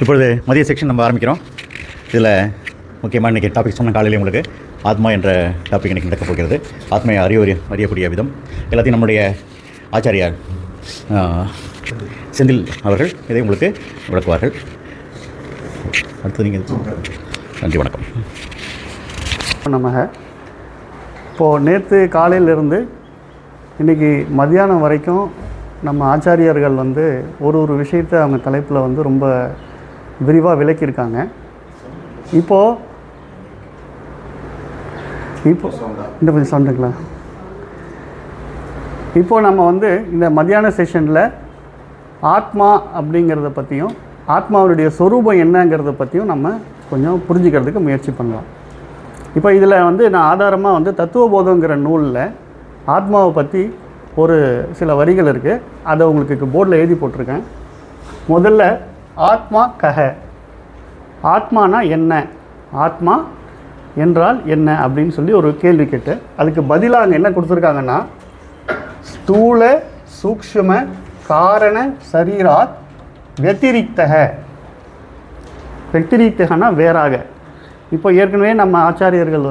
இப்பொழுது மதிய செக்ஷன் நம்ம ஆரம்பிக்கிறோம். இதில் முக்கியமாக இன்றைக்கி டாபிக் சொன்ன காலையில் உங்களுக்கு ஆத்மா என்ற டாபிக் இன்றைக்கி நடக்கப் போகிறது. ஆத்மையை அறியக்கூடிய விதம் எல்லாத்தையும் நம்முடைய ஆச்சாரியார் செந்தில் அவர்கள் இதை உங்களுக்கு விளக்குவார்கள். அடுத்தது நீங்கள். நன்றி, வணக்கம். நமக. இப்போது நேற்று காலையிலிருந்து இன்றைக்கி மத்தியானம் வரைக்கும் நம்ம ஆச்சாரியர்கள் ஒரு விஷயத்தை அவங்க தலைப்பில் ரொம்ப விரிவாக விளக்கியிருக்காங்க. இப்போது இன்னும் கொஞ்சம் சொன்னீங்களா? இப்போது நம்ம இந்த மத்தியான செஷனில் ஆத்மா அப்படிங்கிறத பற்றியும் ஆத்மாவுடைய சொரூபம் என்னங்கிறத பற்றியும் நம்ம கொஞ்சம் புரிஞ்சுக்கிறதுக்கு முயற்சி பண்ணலாம். இப்போ இதில் நான் ஆதாரமாக தத்துவபோதங்கிற நூலில் ஆத்மாவை பற்றி ஒரு சில வரிகள் இருக்குது. அதை உங்களுக்கு போர்டில் எழுதி போட்டிருக்கேன். முதல்ல ஆத்மா கஹ, ஆத்மானா என்ன, ஆத்மா என்றால் என்ன அப்படின்னு சொல்லி ஒரு கேள்வி கேட்டு அதுக்கு பதிலாக அங்கே என்ன கொடுத்துருக்காங்கன்னா, ஸ்தூல சூக்ஷ்ம காரண சரீராத் வெத்திரிக்தக. வெத்திரிக்தகனா வேறாக. இப்போ ஏற்கனவே நம்ம ஆச்சாரியர்கள்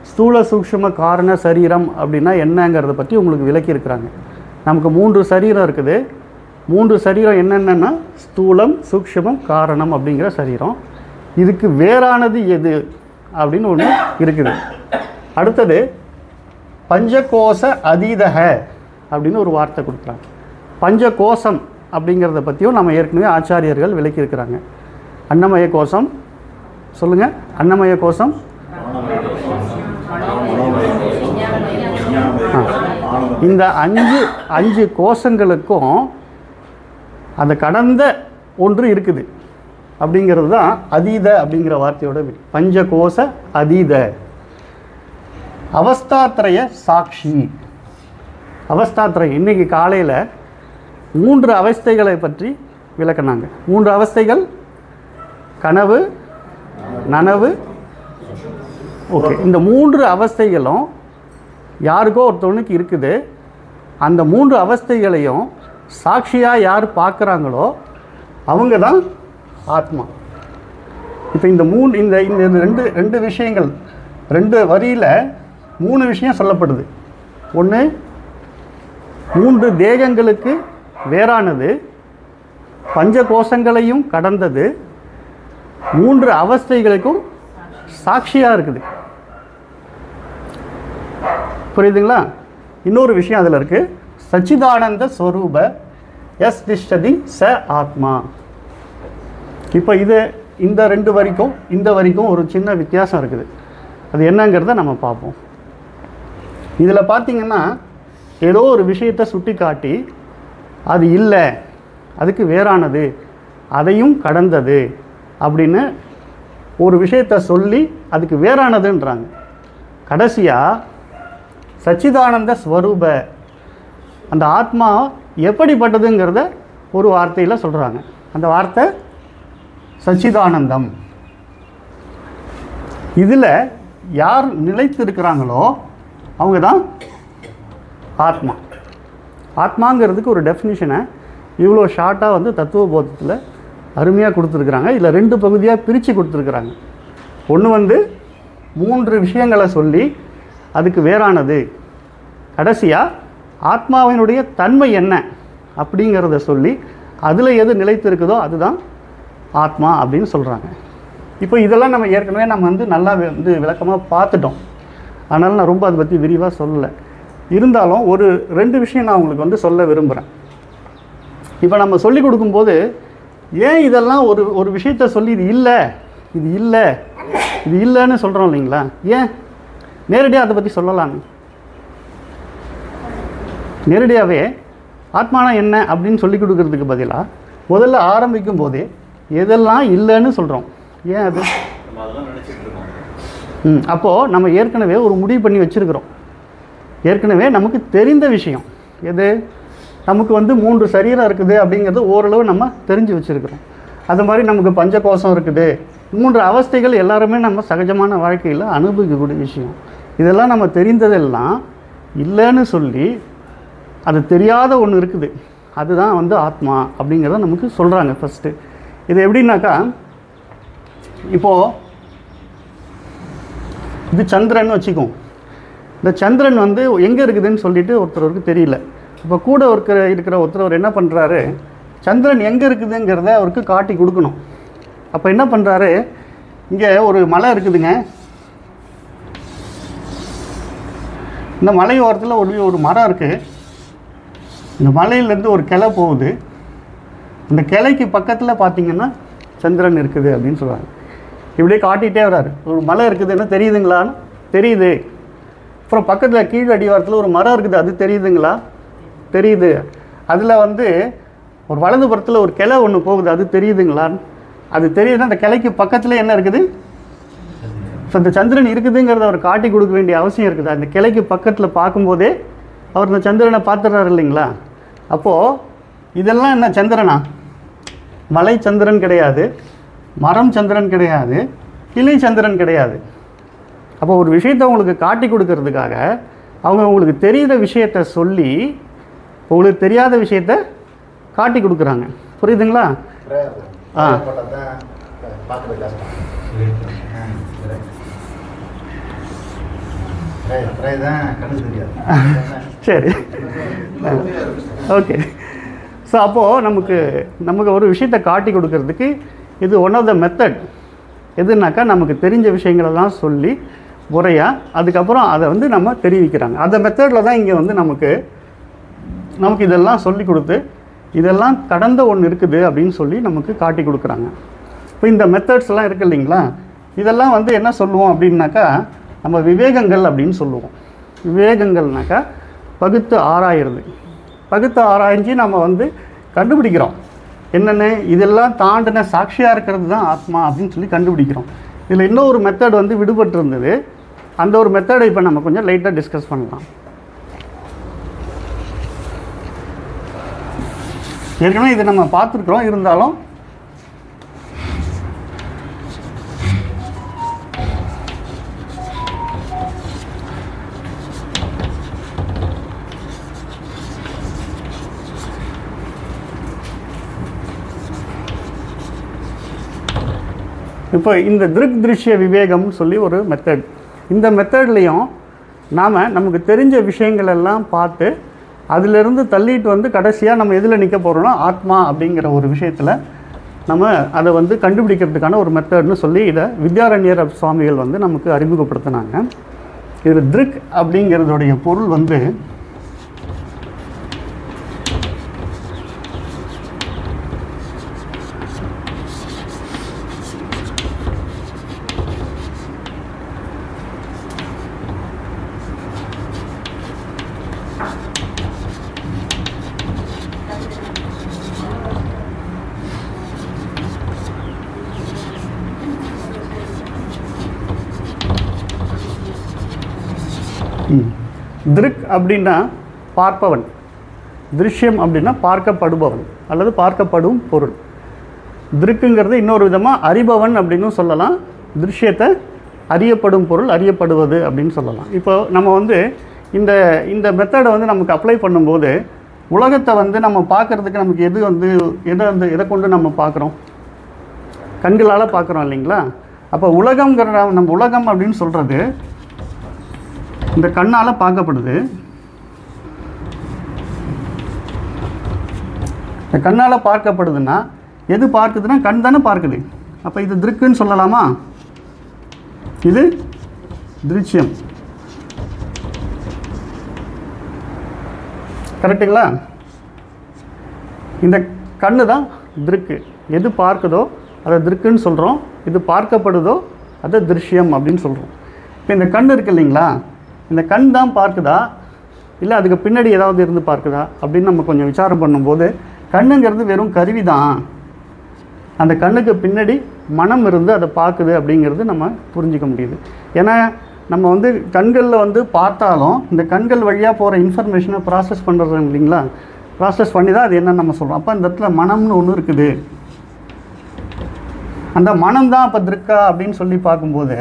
ஸ்தூல சூக்ஷ்ம காரண சரீரம் அப்படின்னா என்னங்கிறத பற்றி உங்களுக்கு விளக்கியிருக்கிறாங்க. நமக்கு 3 சரீரம் இருக்குது. 3 சரீரம் என்னென்னா ஸ்தூலம், சூக்ஷ்மம், காரணம் அப்படிங்கிற சரீரம். இதுக்கு வேறானது எது அப்படின்னு ஒன்று இருக்குது. அடுத்தது பஞ்சகோச அதீதக அப்படின்னு ஒரு வார்த்தை கொடுக்குறாங்க. பஞ்சகோசம் அப்படிங்கிறத பற்றியும் நம்ம ஏற்கனவே ஆச்சாரியர்கள் விளக்கியிருக்கிறாங்க. அன்னமய கோஷம் சொல்லுங்கள். அன்னமய கோஷம், இந்த 5 கோஷங்களுக்கும் அந்த கடந்த ஒன்று இருக்குது அப்படிங்கிறது தான் அதீத அப்படிங்கிற வார்த்தையோட பஞ்சகோஷ அதீத. அவஸ்தாத்ரய சாட்சி. அவஸ்தாத்ரயம் இன்றைக்கி காலையில் 3 அவஸ்தைகளை பற்றி விளக்கினாங்க. 3 அவஸ்தைகள்: கனவு, நனவு, ஓகே. இந்த 3 அவஸ்தைகளும் யாருக்கோ ஒருத்தவனுக்கு இருக்குது. அந்த 3 அவஸ்தைகளையும் சாட்சியாக யார் பார்க்குறாங்களோ அவங்க தான் ஆத்மா. இப்போ இந்த ரெண்டு விஷயங்கள், 2 வரியில் 3 விஷயம் சொல்லப்படுது. ஒன்று 3 தேகங்களுக்கு வேறானது, பஞ்ச கோஷங்களையும் கடந்தது, 3 அவஸ்தைகளுக்கும் சாட்சியாக இருக்குது. புரியுதுங்களா? இன்னொரு விஷயம் அதில் இருக்குது. சச்சிதானந்த ஸ்வரூப எஸ் திஷ்டதி ச ஆத்மா. இப்போ இந்த 2 வரிக்கும் இந்த வரிக்கும் ஒரு சின்ன வித்தியாசம் இருக்குது. அது என்னங்கிறத நம்ம பார்ப்போம். இதில் பார்த்திங்கன்னா ஏதோ ஒரு விஷயத்தை சுட்டி காட்டி அது இல்லை, அதுக்கு வேறானது, அதையும் கடந்தது அப்படின்னு ஒரு விஷயத்தை சொல்லி அதுக்கு வேறானதுன்றாங்க. கடைசியாக சச்சிதானந்த ஸ்வரூப, அந்த ஆத்மா எப்படிப்பட்டதுங்கிறத ஒரு வார்த்தையில் சொல்கிறாங்க. அந்த வார்த்தை சச்சிதானந்தம். இதில் யார் நிலைத்து இருக்கிறாங்களோ அவங்க தான் ஆத்மா. ஆத்மாங்கிறதுக்கு ஒரு டெஃபினிஷனை இவ்வளோ ஷார்ட்டாக தத்துவபோதத்தில் அருமையாக கொடுத்துருக்குறாங்க. இதில் 2 பகுதியாக பிரித்து கொடுத்துருக்குறாங்க. ஒன்று 3 விஷயங்களை சொல்லி அதுக்கு வேறானது, கடைசியாக ஆத்மாவினுடைய தன்மை என்ன அப்படிங்கிறத சொல்லி அதில் எது நிலைத்து இருக்குதோ அதுதான் ஆத்மா அப்படின்னு சொல்கிறாங்க. இப்போ இதெல்லாம் நம்ம ஏற்கனவே நல்லா விளக்கமாக பார்த்துட்டோம். அதனால் நான் ரொம்ப அதை பற்றி விரிவாக சொல்லலை. இருந்தாலும் ஒரு 2 விஷயம் நான் உங்களுக்கு சொல்ல விரும்புகிறேன். இப்போ நம்ம சொல்லி கொடுக்கும்போது ஏன் இதெல்லாம் ஒரு விஷயத்தை சொல்லி இது இல்லை இது இல்லைன்னு சொல்கிறோம் இல்லைங்களா? ஏன் நேரடியாக அதை பற்றி சொல்லலாம்? நேரடியாகவே ஆத்மானா என்ன அப்படின்னு சொல்லி கொடுக்கறதுக்கு பதிலாக முதல்ல ஆரம்பிக்கும் போதே எதெல்லாம் இல்லைன்னு சொல்கிறோம். ஏன் அது? அப்போது நம்ம ஏற்கனவே ஒரு முடிவு பண்ணி வச்சுருக்கிறோம். ஏற்கனவே நமக்கு தெரிந்த விஷயம் எது? நமக்கு 3 சரீரம் இருக்குது அப்படிங்கிறது ஓரளவு நம்ம தெரிஞ்சு வச்சுருக்கிறோம். அது மாதிரி நமக்கு பஞ்சகோஷம் இருக்குது. 3 அவஸ்தைகள் எல்லாருமே நம்ம சகஜமான வாழ்க்கையில் அனுபவிக்கக்கூடிய விஷயம். இதெல்லாம் நம்ம தெரிந்ததெல்லாம் இல்லைன்னு சொல்லி அது தெரியாத ஒன்று இருக்குது, அதுதான் ஆத்மா அப்படிங்கிறத நமக்கு சொல்கிறாங்க ஃபஸ்ட்டு. இது எப்படின்னாக்கா, இப்போது இது சந்திரன் வச்சுக்கோம். இந்த சந்திரன் வந்து எங்கே இருக்குதுன்னு சொல்லிட்டு ஒருத்தருக்கு தெரியல. இப்போ கூட இருக்கிற ஒருத்தர் என்ன பண்ணுறாரு, சந்திரன் எங்கே இருக்குதுங்கிறத அவருக்கு காட்டி கொடுக்கணும். அப்போ என்ன பண்ணுறாரு, இங்கே ஒரு மலை இருக்குதுங்க, இந்த மலை ஓரத்தில் ஒரு மரம் இருக்குது, இந்த மலையிலேருந்து ஒரு கிளை போகுது, அந்த கிளைக்கு பக்கத்தில் பார்த்திங்கன்னா சந்திரன் இருக்குது அப்படின்னு சொல்கிறாங்க. இப்படியே காட்டிகிட்டே வர்றாரு. ஒரு மலை இருக்குதுன்னு தெரியுதுங்களான்னு, தெரியுது. அப்புறம் பக்கத்தில் கீழ் அடிவாரத்தில் ஒரு மரம் இருக்குது, அது தெரியுதுங்களா, தெரியுது. அதில் வந்து ஒரு வலதுபுறத்தில் ஒரு கிளை ஒன்று போகுது, அது தெரியுதுங்களான்னு, அது தெரியுதுன்னா அந்த கிளைக்கு பக்கத்தில் என்ன இருக்குது, ஸோ அந்த சந்திரன் இருக்குதுங்கிறத அவர் காட்டி கொடுக்க வேண்டிய அவசியம் இருக்குது. அந்த கிளைக்கு பக்கத்தில் பார்க்கும்போதே அவர் இந்த சந்திரனை பார்த்துடுறாரு இல்லைங்களா. அப்போது இதெல்லாம் என்ன சந்திரனா, மலை சந்திரன் கிடையாது, மரம் சந்திரன் கிடையாது, கிளை சந்திரன் கிடையாது. அப்போ ஒரு விஷயத்தை உங்களுக்கு காட்டி கொடுக்கறதுக்காக அவங்க உங்களுக்கு தெரிகிற விஷயத்த சொல்லி உங்களுக்கு தெரியாத விஷயத்த காட்டி கொடுக்குறாங்க. புரியுதுங்களா? சரி, ஓகே. ஸோ அப்போது நமக்கு ஒரு விஷயத்தை காட்டி கொடுக்கறதுக்கு இது ஒன் ஆஃப் த மெத்தட். எதுனாக்கா நமக்கு தெரிஞ்ச விஷயங்களெல்லாம் சொல்லி முறையாக அதுக்கப்புறம் அதை வந்து நம்ம தெரிவிக்கிறாங்க. அந்த மெத்தடில் தான் இங்கே வந்து நமக்கு இதெல்லாம் சொல்லி கொடுத்து இதெல்லாம் கடந்த ஒன்று இருக்குது அப்படின்னு சொல்லி நமக்கு காட்டி கொடுக்குறாங்க. இப்போ இந்த மெத்தட்ஸ்லாம் இருக்குது இல்லைங்களா, இதெல்லாம் வந்து என்ன சொல்லுவோம் அப்படின்னாக்கா நம்ம விவேகங்கள் அப்படின்னு சொல்லுவோம். விவேகங்கள்னாக்கா பகுத்து ஆராயிறது. பகுத்து ஆராய்ஞ்சி நம்ம வந்து கண்டுபிடிக்கிறோம் என்னென்ன இதெல்லாம் தாண்டின சாட்சியாக இருக்கிறது தான் ஆத்மா அப்படின்னு சொல்லி கண்டுபிடிக்கிறோம். இதில் இன்னொரு மெத்தட் வந்து விடுபட்டு இருந்தது. அந்த ஒரு மெத்தடை இப்போ நம்ம கொஞ்சம் லைட்டாக டிஸ்கஸ் பண்ணலாம். ஏற்கனவே இதை நம்ம பார்த்துருக்குறோம், இருந்தாலும் இப்போ இந்த திருக் திருஷ்ய விவேகம்னு சொல்லி ஒரு மெத்தட். இந்த மெத்தட்லேயும் நமக்கு தெரிஞ்ச விஷயங்கள் எல்லாம் பார்த்து அதிலிருந்து தள்ளிட்டு வந்து கடைசியாக நம்ம எதில் நிற்க போகிறோம்னா ஆத்மா அப்படிங்கிற ஒரு விஷயத்தில் நம்ம அதை வந்து கண்டுபிடிக்கிறதுக்கான ஒரு மெத்தட்னு சொல்லி இதை வித்யாரண்யர் சுவாமிகள் வந்து நமக்கு அறிமுகப்படுத்தினாங்க. இது திருக் அப்படிங்கிறதுடைய பொருள் வந்து திருக் அப்படின்னா பார்ப்பவன், திருஷ்யம் அப்படின்னா பார்க்கப்படுபவன் அல்லது பார்க்கப்படும் பொருள். திருக்குங்கிறது இன்னொரு விதமாக அறிபவன் அப்படின்னு சொல்லலாம். திருஷ்யத்தை அறியப்படும் பொருள், அறியப்படுவது அப்படின்னு சொல்லலாம். இப்போ நம்ம வந்து இந்த மெத்தடை வந்து நமக்கு அப்ளை பண்ணும்போது உலகத்தை வந்து நம்ம பார்க்குறதுக்கு நமக்கு எதை கொண்டு நம்ம பார்க்குறோம், கண்களால் பார்க்குறோம் இல்லைங்களா. அப்போ நம்ம உலகம் அப்படின்னு சொல்கிறது இந்த கண்ணால் பார்க்கப்படுது. இந்த கண்ணால் பார்க்கப்படுதுன்னா எது பார்க்குதுன்னா கண் தானே பார்க்குது. அப்போ இது திருக்குன்னு சொல்லலாமா, இது திருஷ்யம், கரெக்டுங்களா. இந்த கண்ணு தான் திருக்கு. எது பார்க்குதோ அதை திருக்குன்னு சொல்கிறோம், இது பார்க்கப்படுதோ அதை திருஷ்யம் அப்படின்னு சொல்கிறோம். இப்போ இந்த கண் இருக்குது இல்லைங்களா, இந்த கண் தான் பார்க்குதா இல்லை அதுக்கு பின்னாடி ஏதாவது இருந்து பார்க்குதா அப்படின்னு நம்ம கொஞ்சம் விசாரம் பண்ணும்போது கண்ணுங்கிறது வெறும் கருவி தான். அந்த கண்ணுக்கு பின்னாடி மனம் இருந்து அதை பார்க்குது அப்படிங்கிறது நம்ம புரிஞ்சிக்க முடியுது. ஏன்னா நம்ம வந்து கண்களில் வந்து பார்த்தாலும் இந்த கண்கள் வழியாக போகிற இன்ஃபர்மேஷனை ப்ராசஸ் பண்ணுறது இல்லைங்களா, ப்ராசஸ் பண்ணி தான் அது என்னன்னு நம்ம சொல்கிறோம். அப்போ இந்த இடத்துல மனம்னு ஒன்று இருக்குது. அந்த மனம் தான் அப்போ திருக்கா அப்படின்னு சொல்லி பார்க்கும்போது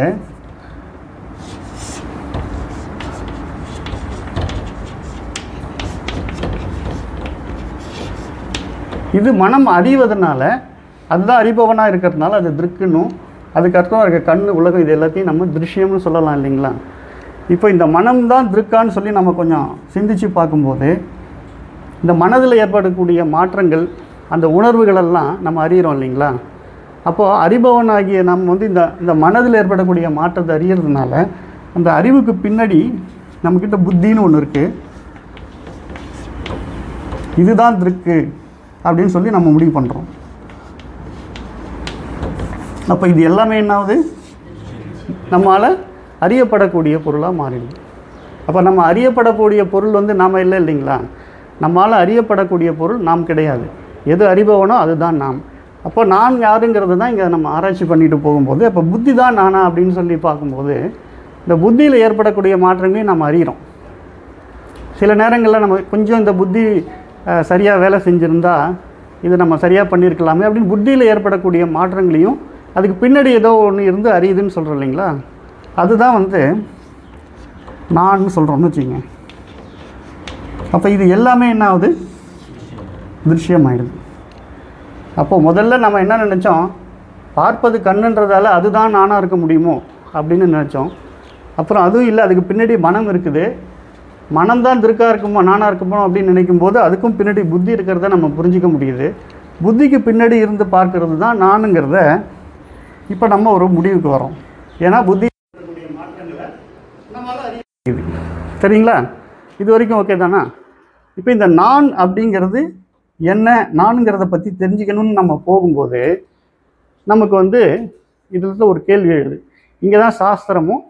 இது மனம் அறிவதனால அதுதான் அறிபவனாக இருக்கிறதுனால அது திருக்குன்னும், அதுக்கப்புறம் இருக்க கண், உலகம், இது எல்லாத்தையும் நம்ம திருஷ்யம்னு சொல்லலாம் இல்லைங்களா. இப்போ இந்த மனம்தான் திருக்கான்னு சொல்லி நம்ம கொஞ்சம் சிந்திச்சு பார்க்கும்போது இந்த மனதில் ஏற்படக்கூடிய மாற்றங்கள், அந்த உணர்வுகளெல்லாம் நம்ம அறிகிறோம் இல்லைங்களா. அப்போது அறிபவனாகிய நம்ம வந்து இந்த மனதில் ஏற்படக்கூடிய மாற்றத்தை அறியறதுனால அந்த அறிவுக்கு பின்னாடி நம்மக்கிட்ட புத்தின்னு ஒன்று இருக்குது, இதுதான் திருக்கு அப்படின்னு சொல்லி நம்ம முடிவு பண்ணுறோம். அப்போ இது எல்லாமே என்னாவது நம்மளால் அறியப்படக்கூடிய பொருளாக மாறிடுது. அப்போ நம்ம அறியப்படக்கூடிய பொருள் வந்து நாம் இல்லை இல்லைங்களா. நம்மளால் அறியப்படக்கூடிய பொருள் நாம் கிடையாது. எது அறிபவனோ அதுதான் நாம். அப்போ நான் யாருங்கிறது தான் இங்கே நம்ம ஆராய்ச்சி பண்ணிட்டு போகும்போது, அப்போ புத்தி தான் நானா அப்படின்னு சொல்லி பார்க்கும்போது இந்த புத்தியில் ஏற்படக்கூடிய மாற்றங்களையும் நம்ம அறிகிறோம். சில நேரங்களில் நம்ம கொஞ்சம் இந்த புத்தி சரியாக வேலை செஞ்சுருந்தா இதை நம்ம சரியாக பண்ணியிருக்கலாமே அப்படின்னு புத்தியில் ஏற்படக்கூடிய மாற்றங்களையும் அதுக்கு பின்னாடி ஏதோ ஒன்று இருந்து அறியுதுன்னு சொல்கிறோம் இல்லைங்களா. அதுதான் வந்து நான் சொல்கிறோம்னு வச்சுங்க. அப்போ இது எல்லாமே என்ன ஆகுது, திருஷ்யமாயிடுது. அப்போது முதல்ல நம்ம என்ன நினச்சோம், பார்ப்பது கண்ணுன்றதால அதுதான் நானாக இருக்க முடியுமோ அப்படின்னு நினச்சோம். அப்புறம் அதுவும் இல்லை, அதுக்கு பின்னாடி மனம் இருக்குது, மனம்தான் திருக்கா இருக்குமோ நானாக இருக்குமோ அப்படின்னு நினைக்கும்போது அதுக்கும் பின்னாடி புத்தி இருக்கிறத நம்ம புரிஞ்சிக்க முடியுது. புத்திக்கு பின்னாடி இருந்து பார்க்கறது தான் நானுங்கிறத இப்போ நம்ம ஒரு முடிவுக்கு வரோம். ஏன்னா புத்தி மாற்றங்களை நம்மளால் அறிய முடியுது. சரிங்களா, இது வரைக்கும் ஓகே தானா. இப்போ இந்த நான் அப்படிங்கிறது என்ன, நானுங்கிறத பற்றி தெரிஞ்சுக்கணும்னு நம்ம போகும்போது நமக்கு வந்து இதில் ஒரு கேள்வி எழுது. இங்கே தான் சாஸ்திரமும்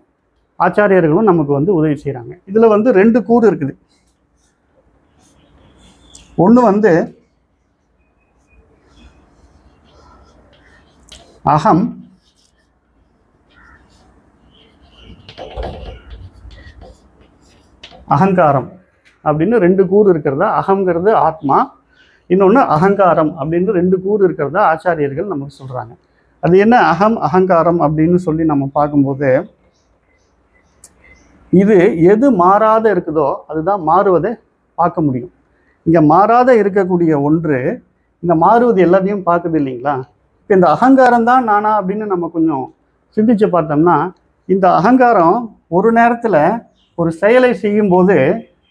ஆச்சாரியர்களும் நமக்கு வந்து உதவி செய்கிறாங்க. இதில் வந்து 2 கூறு இருக்குது. ஒன்று வந்து அகம், அகங்காரம் அப்படின்னு 2 கூறு இருக்கிறதா. அகங்கிறது ஆத்மா, இன்னொன்று அகங்காரம் அப்படின்னு 2 கூறு இருக்கிறதா ஆச்சாரியர்கள் நமக்கு சொல்கிறாங்க. அது என்ன அகம் அகங்காரம் அப்படின்னு சொல்லி நம்ம பார்க்கும்போது இது எது மாறாத இருக்குதோ அதுதான் மாறுவதை பார்க்க முடியும். இங்கே மாறாத இருக்கக்கூடிய ஒன்று இந்த மாறுவது எல்லாத்தையும் பார்க்குது இல்லைங்களா. இப்போ இந்த அகங்காரம் தான் நானா அப்படின்னு நம்ம கொஞ்சம் சிந்திச்சு பார்த்தோம்னா இந்த அகங்காரம் ஒரு நேரத்தில் ஒரு செயலை செய்யும்போது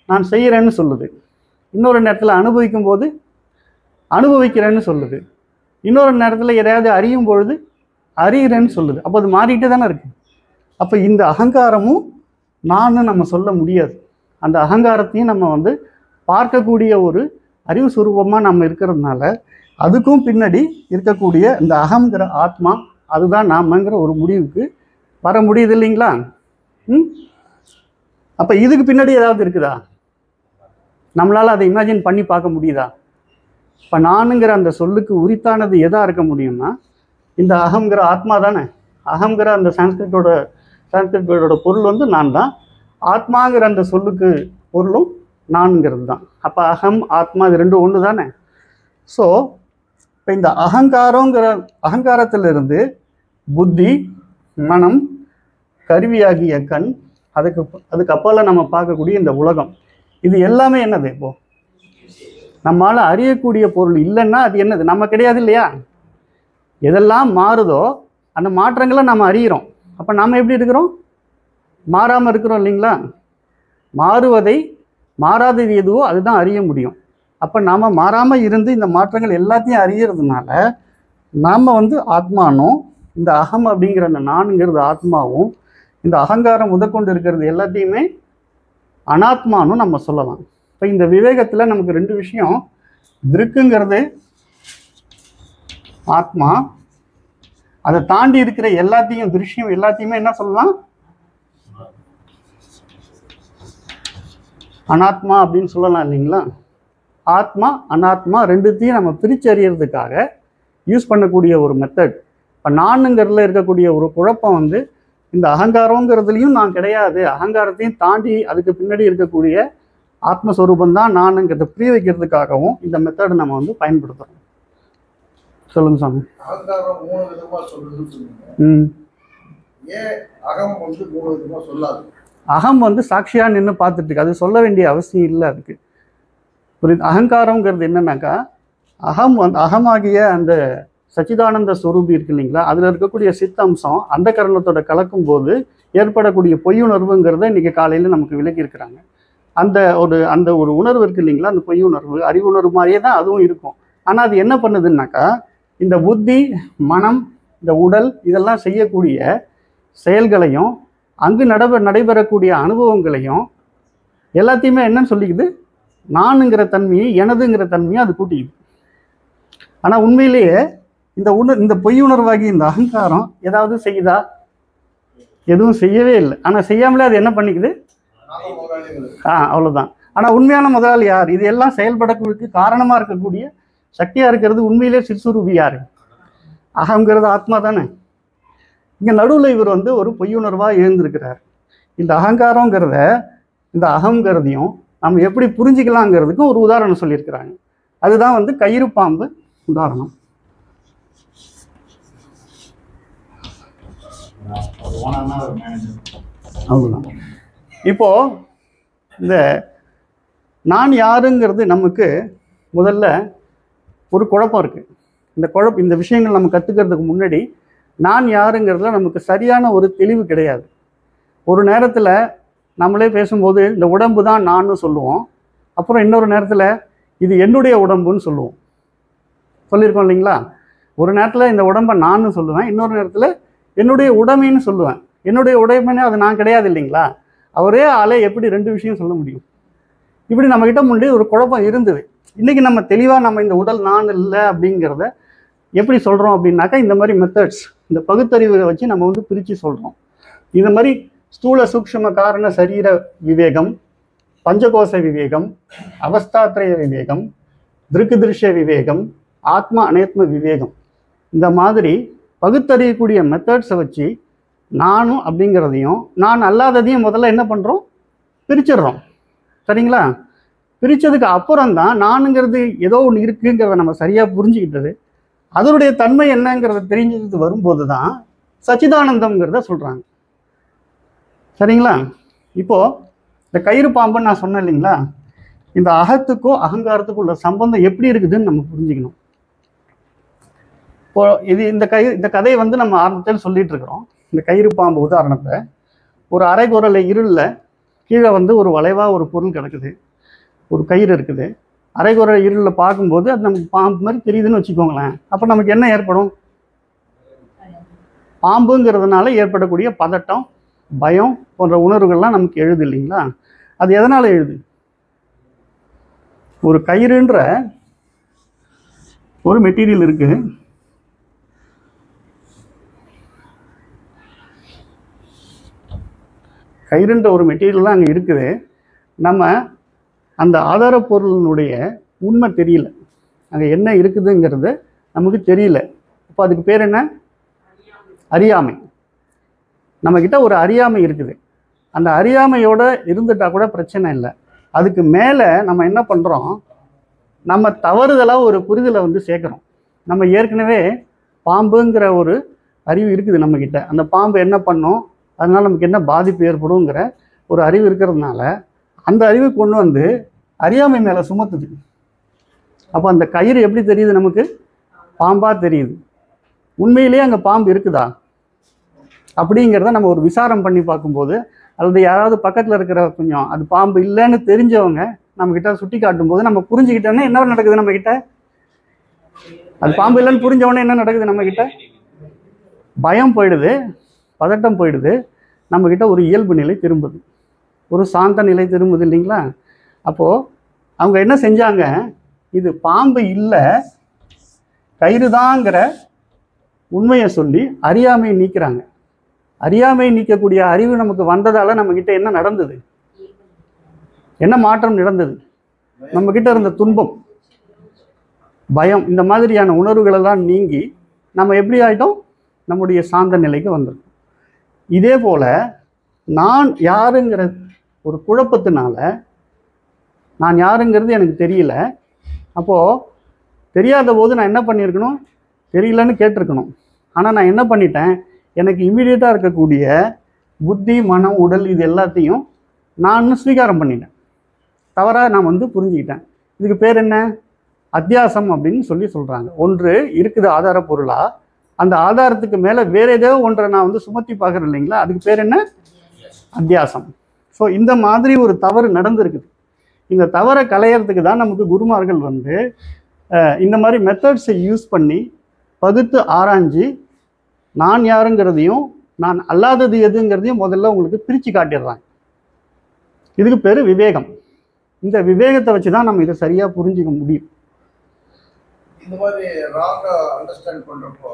நான் செய்கிறேன்னு சொல்லுது, இன்னொரு நேரத்தில் அனுபவிக்கும் போது அனுபவிக்கிறேன்னு சொல்லுது, இன்னொரு நேரத்தில் எதையாவது அறியும் பொழுது அறிகிறேன்னு சொல்லுது. அப்போ அது மாறிக்கிட்டே தானே இருக்குது. அப்போ இந்த அகங்காரமும் நான் நம்ம சொல்ல முடியாது. அந்த அகங்காரத்தையும் நம்ம வந்து பார்க்கக்கூடிய ஒரு அறிவு சுரூபமாக நம்ம இருக்கிறதுனால அதுக்கும் பின்னாடி இருக்கக்கூடிய இந்த அகங்கிற ஆத்மா அதுதான் நாமங்கிற ஒரு முடிவுக்கு வர முடியுது இல்லைங்களா. அப்போ இதுக்கு பின்னாடி ஏதாவது இருக்குதா, நம்மளால் அதை இமேஜின் பண்ணி பார்க்க முடியுதா. இப்போ நானுங்கிற அந்த சொல்லுக்கு உரித்தானது எதாக இருக்க முடியும்னா இந்த அகங்கிற ஆத்மா தானே. அகங்கிற அந்த சான்ஸ்கிரிட்டோட பொருள் வந்து நான் தான், ஆத்மாங்கிற அந்த சொல்லுக்கு பொருளும் நான்கிறது தான். அப்போ அகம் ஆத்மா இது 2 ஒன்று தானே. ஸோ இப்போ இந்த அகங்காரத்திலிருந்து புத்தி, மனம், கருவியாகிய கண், அதுக்கு அப்பால நம்ம பார்க்கக்கூடிய இந்த உலகம், இது எல்லாமே என்னது, இப்போது நம்மளால் அறியக்கூடிய பொருள் இல்லைன்னா அது என்னது, நம்ம கிடையாது இல்லையா. எதெல்லாம் மாறுதோ அந்த மாற்றங்களை நம்ம அறிகிறோம். அப்போ நாம் எப்படி இருக்கிறோம், மாறாமல் இருக்கிறோம் இல்லைங்களா. மாறாதது எதுவோ அதுதான் அறிய முடியும். அப்போ நாம் மாறாமல் இருந்து இந்த மாற்றங்கள் எல்லாத்தையும் அறியறதுனால நாம் வந்து ஆத்மானும் இந்த அகம் அப்படிங்கிற அந்த நானுங்கிறது ஆத்மாவும் இந்த அகங்காரம் முதற்கொண்டு இருக்கிறது எல்லாத்தையுமே அனாத்மானும் நம்ம சொல்லலாம். இப்போ இந்த விவேகத்தில் நமக்கு 2 விஷயம், திருக்குங்கிறது ஆத்மா, அதை தாண்டி இருக்கிற எல்லாத்தையும் திருஷ்யம் எல்லாத்தையுமே என்ன சொல்லலாம், அனாத்மா அப்படின்னு சொல்லலாம் இல்லைங்களா. ஆத்மா அனாத்மா 2த்தையும் நம்ம பிரிச்சறியறதுக்காக யூஸ் பண்ணக்கூடிய ஒரு மெத்தட். இப்போ நானுங்கிறதுல இருக்கக்கூடிய ஒரு குழப்பம் வந்து இந்த அகங்காரங்கிறதுலையும் நான் கிடையாது, அகங்காரத்தையும் தாண்டி அதுக்கு பின்னாடி இருக்கக்கூடிய ஆத்மஸ்வரூபந்தான் நானுங்கிறத புரிய வைக்கிறதுக்காகவும் இந்த மெத்தடை நம்ம வந்து பயன்படுத்துகிறோம். சொல்லுங்க சாமி. அகங்காரம் 3 விதமா சொல்லுதுன்னு சொன்னீங்க. ஏன் அகம் வந்து 3 விதமா சொல்லாது? அகம் வந்து சாட்சியா நின்று பார்த்துட்டு இருக்கு, அது சொல்ல வேண்டிய அவசியம் இல்லை அதுக்கு. புரியுது. அகங்காரங்கிறது என்னன்னாக்கா அகமாகிய அந்த சச்சிதானந்த ஸ்வரூபி இருக்கு இல்லைங்களா, அதில் இருக்கக்கூடிய சித்த அம்சம் அந்த கரணத்தோட கலக்கும் போது ஏற்படக்கூடிய பொய்யுணர்வுங்கிறத இன்றைக்கி காலையில் நமக்கு விளக்கியிருக்கிறாங்க. அந்த ஒரு உணர்வு இருக்குது இல்லைங்களா, அந்த பொய்யுணர்வு அறிவுணர்வு மாதிரியே தான் அதுவும் இருக்கும். ஆனால் அது என்ன பண்ணுதுன்னாக்கா, இந்த புத்தி மனம் இந்த உடல் இதெல்லாம் செய்யக்கூடிய செயல்களையும் அங்கு நடைபெறக்கூடிய அனுபவங்களையும் எல்லாத்தையுமே என்னன்னு சொல்லிக்குது, நானுங்கிற தன்மையை எனதுங்கிற தன்மையை அது கூட்டிக்குது. ஆனால் உண்மையிலேயே இந்த பொய்யுணர்வாகி இந்த அகங்காரம் ஏதாவது செய்யுதா? எதுவும் செய்யவே இல்லை. ஆனால் செய்யாமலே அது என்ன பண்ணிக்குது? அவ்வளோதான். ஆனால் உண்மையான முதலாளி யார்? இது எல்லாம் செயல்படக்கூடிய காரணமாக இருக்கக்கூடிய சக்தியாக இருக்கிறது உண்மையிலே சிற்சுரூபி யார்? அகங்கிறது ஆத்மா தானே. இங்கே நடுவில் இவர் ஒரு பொய்யுணர்வாக எழுந்திருக்கிறார். இந்த அகங்காரங்கிறத இந்த அகங்கிறதையும் நம்ம எப்படி புரிஞ்சிக்கலாங்கிறதுக்கும் ஒரு உதாரணம் சொல்லியிருக்கிறாங்க. அதுதான் கயிறு பாம்பு உதாரணம். அவ்வளோதான். இப்போ இந்த நான் யாருங்கிறது நமக்கு முதல்ல ஒரு குழப்பம் இருக்குது. இந்த விஷயங்கள் நம்ம கற்றுக்கிறதுக்கு முன்னாடி நான் யாருங்கிறதுல நமக்கு சரியான ஒரு தெளிவு கிடையாது. ஒரு நேரத்தில் நம்மளே பேசும்போது இந்த உடம்பு தான் நான்னு சொல்லுவோம். அப்புறம் இன்னொரு நேரத்தில் இது என்னுடைய உடம்புன்னு சொல்லியிருக்கோம் இல்லைங்களா. ஒரு நேரத்தில் இந்த உடம்பை நான்னு சொல்லுவேன், இன்னொரு நேரத்தில் என்னுடைய உடைமைன்னு சொல்லுவேன். என்னுடைய உடைமைன்னு அது நான் கிடையாது இல்லைங்களா. அவரே ஆளே எப்படி ரெண்டு விஷயம் சொல்ல முடியும்? இப்படி நம்மக்கிட்ட முன்னாடி ஒரு குழப்பம் இருந்தது. இன்றைக்கி நம்ம தெளிவாக நம்ம இந்த உடல் நான் இல்லை அப்படிங்கிறத எப்படி சொல்கிறோம் அப்படின்னாக்கா, இந்த மாதிரி மெத்தட்ஸ், இந்த பகுத்தறிவை வச்சு நம்ம பிரித்து சொல்கிறோம். இந்த மாதிரி ஸ்தூல சூக்ஷ்ம காரண சரீர விவேகம், பஞ்சகோச விவேகம், அவஸ்தாத்ரய விவேகம், திருக்கு திருஷ்ய விவேகம், ஆத்மா அனேத்ம விவேகம், இந்த மாதிரி பகுத்தறியக்கூடிய மெத்தட்ஸை வச்சு நானும் அப்படிங்கிறதையும் நான் அல்லாததையும் முதல்ல என்ன பண்ணுறோம்? பிரிச்சிடுறோம். சரிங்களா? பிரித்ததுக்கு அப்புறம்தான் நானுங்கிறது ஏதோ ஒன்று இருக்குங்கிறத நம்ம சரியாக புரிஞ்சுக்கிட்டது, அதனுடைய தன்மை என்னங்கிறத தெரிஞ்சது வரும்போது தான் சச்சிதானந்தம்ங்கிறத சொல்கிறாங்க. சரிங்களா? இப்போது இந்த கயிறு பாம்புன்னு நான் சொன்னேன் இல்லைங்களா, இந்த அகத்துக்கும் அகங்காரத்துக்கும் உள்ள சம்பந்தம் எப்படி இருக்குதுன்னு நம்ம புரிஞ்சுக்கணும். இப்போ இந்த கதையை நம்ம ஆரம்பத்தில் சொல்லிட்டு இருக்கிறோம். இந்த கயிறு பாம்பு உதாரணத்தை ஒரு அரைக்குறலை இருளில் கீழே ஒரு வளைவாக ஒரு பொருள் கிடக்குது, ஒரு கயிறு இருக்குது. அரைக்குறை இருளில் பார்க்கும்போது அது நமக்கு பாம்பு மாதிரி தெரியுதுன்னு வச்சுக்கோங்களேன். அப்போ நமக்கு என்ன ஏற்படும்? பாம்புங்கிறதுனால ஏற்படக்கூடிய பதட்டம், பயம் போன்ற உணர்வுகள்லாம் நமக்கு எழுது இல்லைங்களா. அது எதனால் எழுது? ஒரு கயிறுன்ற ஒரு மெட்டீரியல் இருக்குது. கயிறுன்ற ஒரு மெட்டீரியல்லாம் அங்கே இருக்குது. நம்ம அந்த ஆதார பொருளினுடைய உண்மை தெரியல, அங்கே என்ன இருக்குதுங்கிறது நமக்கு தெரியல. இப்போ அதுக்கு பேர் என்ன? அறியாமை. நம்மக்கிட்ட ஒரு அறியாமை இருக்குது. அந்த அறியாமையோடு இருந்துட்டால் கூட பிரச்சனை இல்லை. அதுக்கு மேலே நம்ம என்ன பண்ணுறோம்? நம்ம தவறுதலாக ஒரு புரிதலை சேர்க்குறோம். நம்ம ஏற்கனவே பாம்புங்கிற ஒரு அறிவு இருக்குது நம்மக்கிட்ட. அந்த பாம்பு என்ன பண்ணும், அதனால் நமக்கு என்ன பாதிப்பு ஏற்படுங்கிற ஒரு அறிவு இருக்கிறதுனால அந்த அறிவு கொண்டு அறியாமை மேலே சுமத்துது. அப்போ அந்த கயிறு எப்படி தெரியுது? நமக்கு பாம்பாக தெரியுது. உண்மையிலேயே அங்கே பாம்பு இருக்குதா அப்படிங்கிறத நம்ம ஒரு விசாரம் பண்ணி பார்க்கும்போது, அல்லது யாராவது பக்கத்தில் இருக்கிற கொஞ்சம் அது பாம்பு இல்லைன்னு தெரிஞ்சவங்க நம்மக்கிட்ட சுட்டி காட்டும்போது நம்ம புரிஞ்சுக்கிட்டோன்னே என்ன நடக்குது? நம்மக்கிட்ட அது பாம்பு இல்லைன்னு புரிஞ்சவொடனே என்ன நடக்குது? நம்மக்கிட்ட பயம் போயிடுது, பதட்டம் போயிடுது, நம்மக்கிட்ட ஒரு இயல்பு நிலை திரும்புது, ஒரு சாந்த நிலை திரும்புது இல்லைங்களா. அப்போது அவங்க என்ன செஞ்சாங்க? இது பாம்பு இல்லை கயிறுதாங்கிற உண்மையை சொல்லி அறியாமையை நீக்கிறாங்க. அறியாமையை நீக்கக்கூடிய அறிவு நமக்கு வந்ததால் நம்மக்கிட்ட என்ன நடந்தது? என்ன மாற்றம் நடந்தது? நம்மக்கிட்ட இருந்த துன்பம், பயம், இந்த மாதிரியான உணர்வுகளெல்லாம் நீங்கி நம்ம எப்படி ஆகிட்டோம்? நம்முடைய சாந்த நிலைக்கு வந்துடும். இதே போல் நான் யாருங்கிற ஒரு குழப்பத்தினால நான் யாருங்கிறது எனக்கு தெரியல. அப்போது தெரியாத போது நான் என்ன பண்ணியிருக்கணும்? தெரியலன்னு கேட்டிருக்கணும். ஆனால் நான் என்ன பண்ணிட்டேன்? எனக்கு இம்மிடியேட்டாக இருக்கக்கூடிய புத்தி மனம் உடல் இது எல்லாத்தையும் நான் ஸ்வீகாரம் பண்ணிட்டேன். தவறாக நான் புரிஞ்சுக்கிட்டேன். இதுக்கு பேர் என்ன? அத்தியாசம் அப்படின்னு சொல்கிறாங்க. ஒன்று இருக்குது ஆதார பொருளாக, அந்த ஆதாரத்துக்கு மேலே வேற ஏதோ ஒன்றை நான் வந்து சுமத்தி பார்க்குறேன் இல்லைங்களா, அதுக்கு பேர் என்ன? அத்தியாசம். ஸோ இந்த மாதிரி ஒரு தவறு நடந்திருக்குது. இந்த தவறை களையறதுக்கு தான் நமக்கு குருமார்கள் வந்து இந்த மாதிரி மெத்தட்ஸை யூஸ் பண்ணி பகுத்து ஆராய்ஞ்சு நான் யாருங்கிறதையும் நான் அல்லாதது எதுங்கிறதையும் முதல்ல உங்களுக்கு பிரித்து காட்டிடுறாங்க. இதுக்கு பேர் விவேகம். இந்த விவேகத்தை வச்சு தான் நம்ம இதை சரியாக புரிஞ்சிக்க முடியும். இந்த மாதிரி ராங்கா அண்டர்ஸ்டாண்ட் பண்றப்போ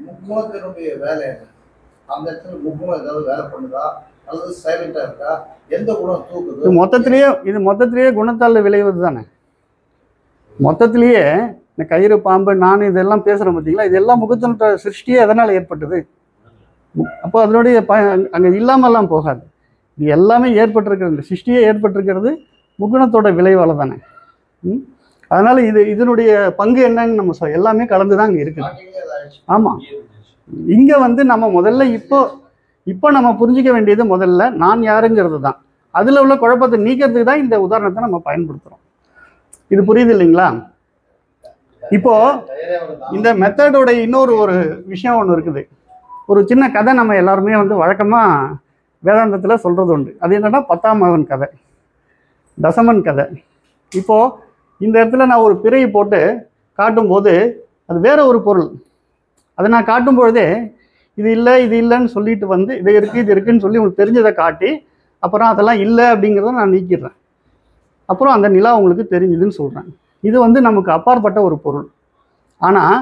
முக்குணத்தினுடைய வேலை என்ன? அந்த இடத்துல முக்குணம் ஏதாவது வேலை பண்ணுதா அல்லது சைலண்டா இருக்கா? எந்த குணம் தூக்குது? இது மொத்தத்திலேயே குணத்தால் விளைவது தானே. மொத்தத்திலேயே இந்த கயிறு, பாம்பு, நான் இதெல்லாம் பேசுகிறேன் பார்த்தீங்களா, இதெல்லாம் முகத்தின சிருஷ்டியே எதனால் ஏற்பட்டது? அப்போ அதனுடைய அங்கே இல்லாமல்லாம் போகாது. இது எல்லாமே ஏற்பட்டிருக்கிறது, இந்த சிருஷ்டியே ஏற்பட்டிருக்கிறது முகுணத்தோட விளைவால் தானே. அதனால் இதனுடைய பங்கு என்னன்னு நம்ம எல்லாமே கலந்து தான் அங்கே இருக்குது. ஆமாம், இங்கே வந்து நம்ம முதல்ல இப்போ நம்ம புரிஞ்சிக்க வேண்டியது முதல்ல நான் யாருங்கிறது தான். அதில் உள்ள குழப்பத்தை நீக்கிறதுக்கு தான் இந்த உதாரணத்தை நம்ம பயன்படுத்துகிறோம். இது புரியுது இல்லைங்களா? இப்போ இந்த மெத்தடோட இன்னொரு விஷயம் ஒன்று இருக்குது. ஒரு சின்ன கதை நம்ம எல்லாருமே வந்து வழக்கமாக வேதாந்தத்தில் சொல்கிறது உண்டு. அது என்னன்னா 10ஆம் மகன் கதை, தசமன் கதை. இப்போது இந்த இடத்துல நான் ஒரு பிறையை போட்டு காட்டும்போது அது வேற ஒரு பொருள். அதை நான் காட்டும் பொழுதே இது இல்லை இது இல்லைன்னு சொல்லிட்டு வந்து இது இருக்குன்னு சொல்லி உங்களுக்கு தெரிஞ்சதை காட்டி அப்புறம் அதெல்லாம் இல்லை அப்படிங்கிறத நான் நீக்கிடுறேன். அப்புறம் அந்த நிலா உங்களுக்கு தெரிஞ்சுதுன்னு சொல்கிறேன். இது வந்து நமக்கு அப்பாற்பட்ட ஒரு பொருள். ஆனால்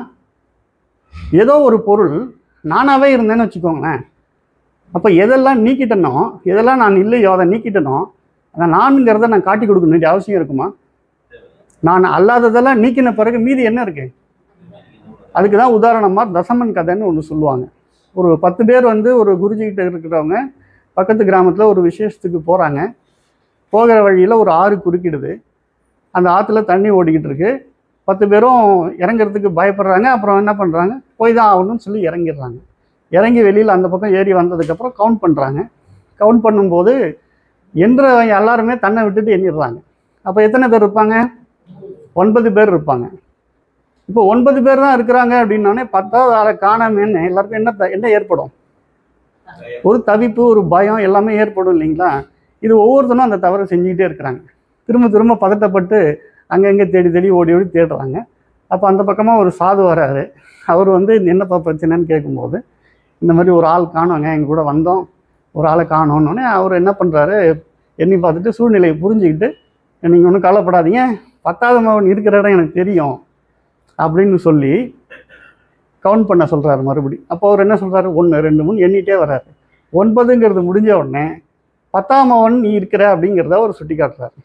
ஏதோ ஒரு பொருள் நானாகவே இருந்தேன்னு வச்சுக்கோங்களேன். அப்போ எதெல்லாம் நீக்கிட்டனோ, எதெல்லாம் நான் இல்லையோ அதை நீக்கிட்டனோ, அந்த நான்கிறத நான் காட்டி கொடுக்க வேண்டிய அவசியம் இருக்குமா? நான் அல்லாததெல்லாம் நீக்கின பிறகு மீதி என்ன இருக்குது? அதுக்கு தான் உதாரணமாக தசமன் கதைன்னு ஒன்று சொல்லுவாங்க. ஒரு 10 பேர் வந்து ஒரு குருஜிக்கிட்ட இருக்கிறவங்க பக்கத்து கிராமத்தில் ஒரு விசேஷத்துக்கு போகிறாங்க. போகிற வழியில் ஒரு ஆறு குறுக்கிடுது. அந்த ஆற்றுல தண்ணி ஓடிக்கிட்டு இருக்கு. 10 பேரும் இறங்கிறதுக்கு பயப்படுறாங்க. அப்புறம் என்ன பண்ணுறாங்க, போய் தான் ஆகணும்னு சொல்லி இறங்கிடுறாங்க. இறங்கி வெளியில் அந்த பக்கம் ஏறி வந்ததுக்கப்புறம் கவுண்ட் பண்ணுறாங்க. கவுண்ட் பண்ணும்போது எண்ணுறவங்க எல்லாருமே தன்னை விட்டுட்டு எண்ணிடுறாங்க. அப்போ எத்தனை பேர் இருப்பாங்க? 9 பேர் இருப்பாங்க. இப்போ 9 பேர் தான் இருக்கிறாங்க அப்படின்னோடனே 10வது ஆளை காணாமேன்னு எல்லாருக்கும் என்ன ஏற்படும்? ஒரு தவிப்பு, ஒரு பயம் எல்லாமே ஏற்படும் இல்லைங்களா? இது ஒவ்வொருத்தரும் அந்த தவறை செஞ்சுக்கிட்டே இருக்கிறாங்க. திரும்ப திரும்ப பதட்டப்பட்டு அங்கங்கே தேடி ஓடி தேடுறாங்க. அப்போ அந்த பக்கமாக ஒரு சாது வராரு. அவர் வந்து என்னப்பா பிரச்சனைன்னு கேட்கும்போது, இந்த மாதிரி ஒரு ஆள் காணோங்க, எங்கள் கூட வந்தோம், ஒரு ஆளை காணோன்னொடனே அவர் என்ன பண்ணுறாரு, எண்ணி பார்த்துட்டு சூழ்நிலையை புரிஞ்சுக்கிட்டு, நீங்கள் ஒன்றும் கவலைப்படாதீங்க, 10வது மகன் இருக்கிற இடம் எனக்கு தெரியும் அப்படின்னு சொல்லி கவுண்ட் பண்ண சொல்கிறாரு மறுபடி. அப்போ அவர் என்ன சொல்கிறாரு, 1 2 3 எண்ணிட்டே வர்றாரு. 9ங்கிறது முடிஞ்ச உடனே 10ஆம் மகன் நீ இருக்கிற அப்படிங்கிறத அவர் சுட்டி காட்டுறாரு.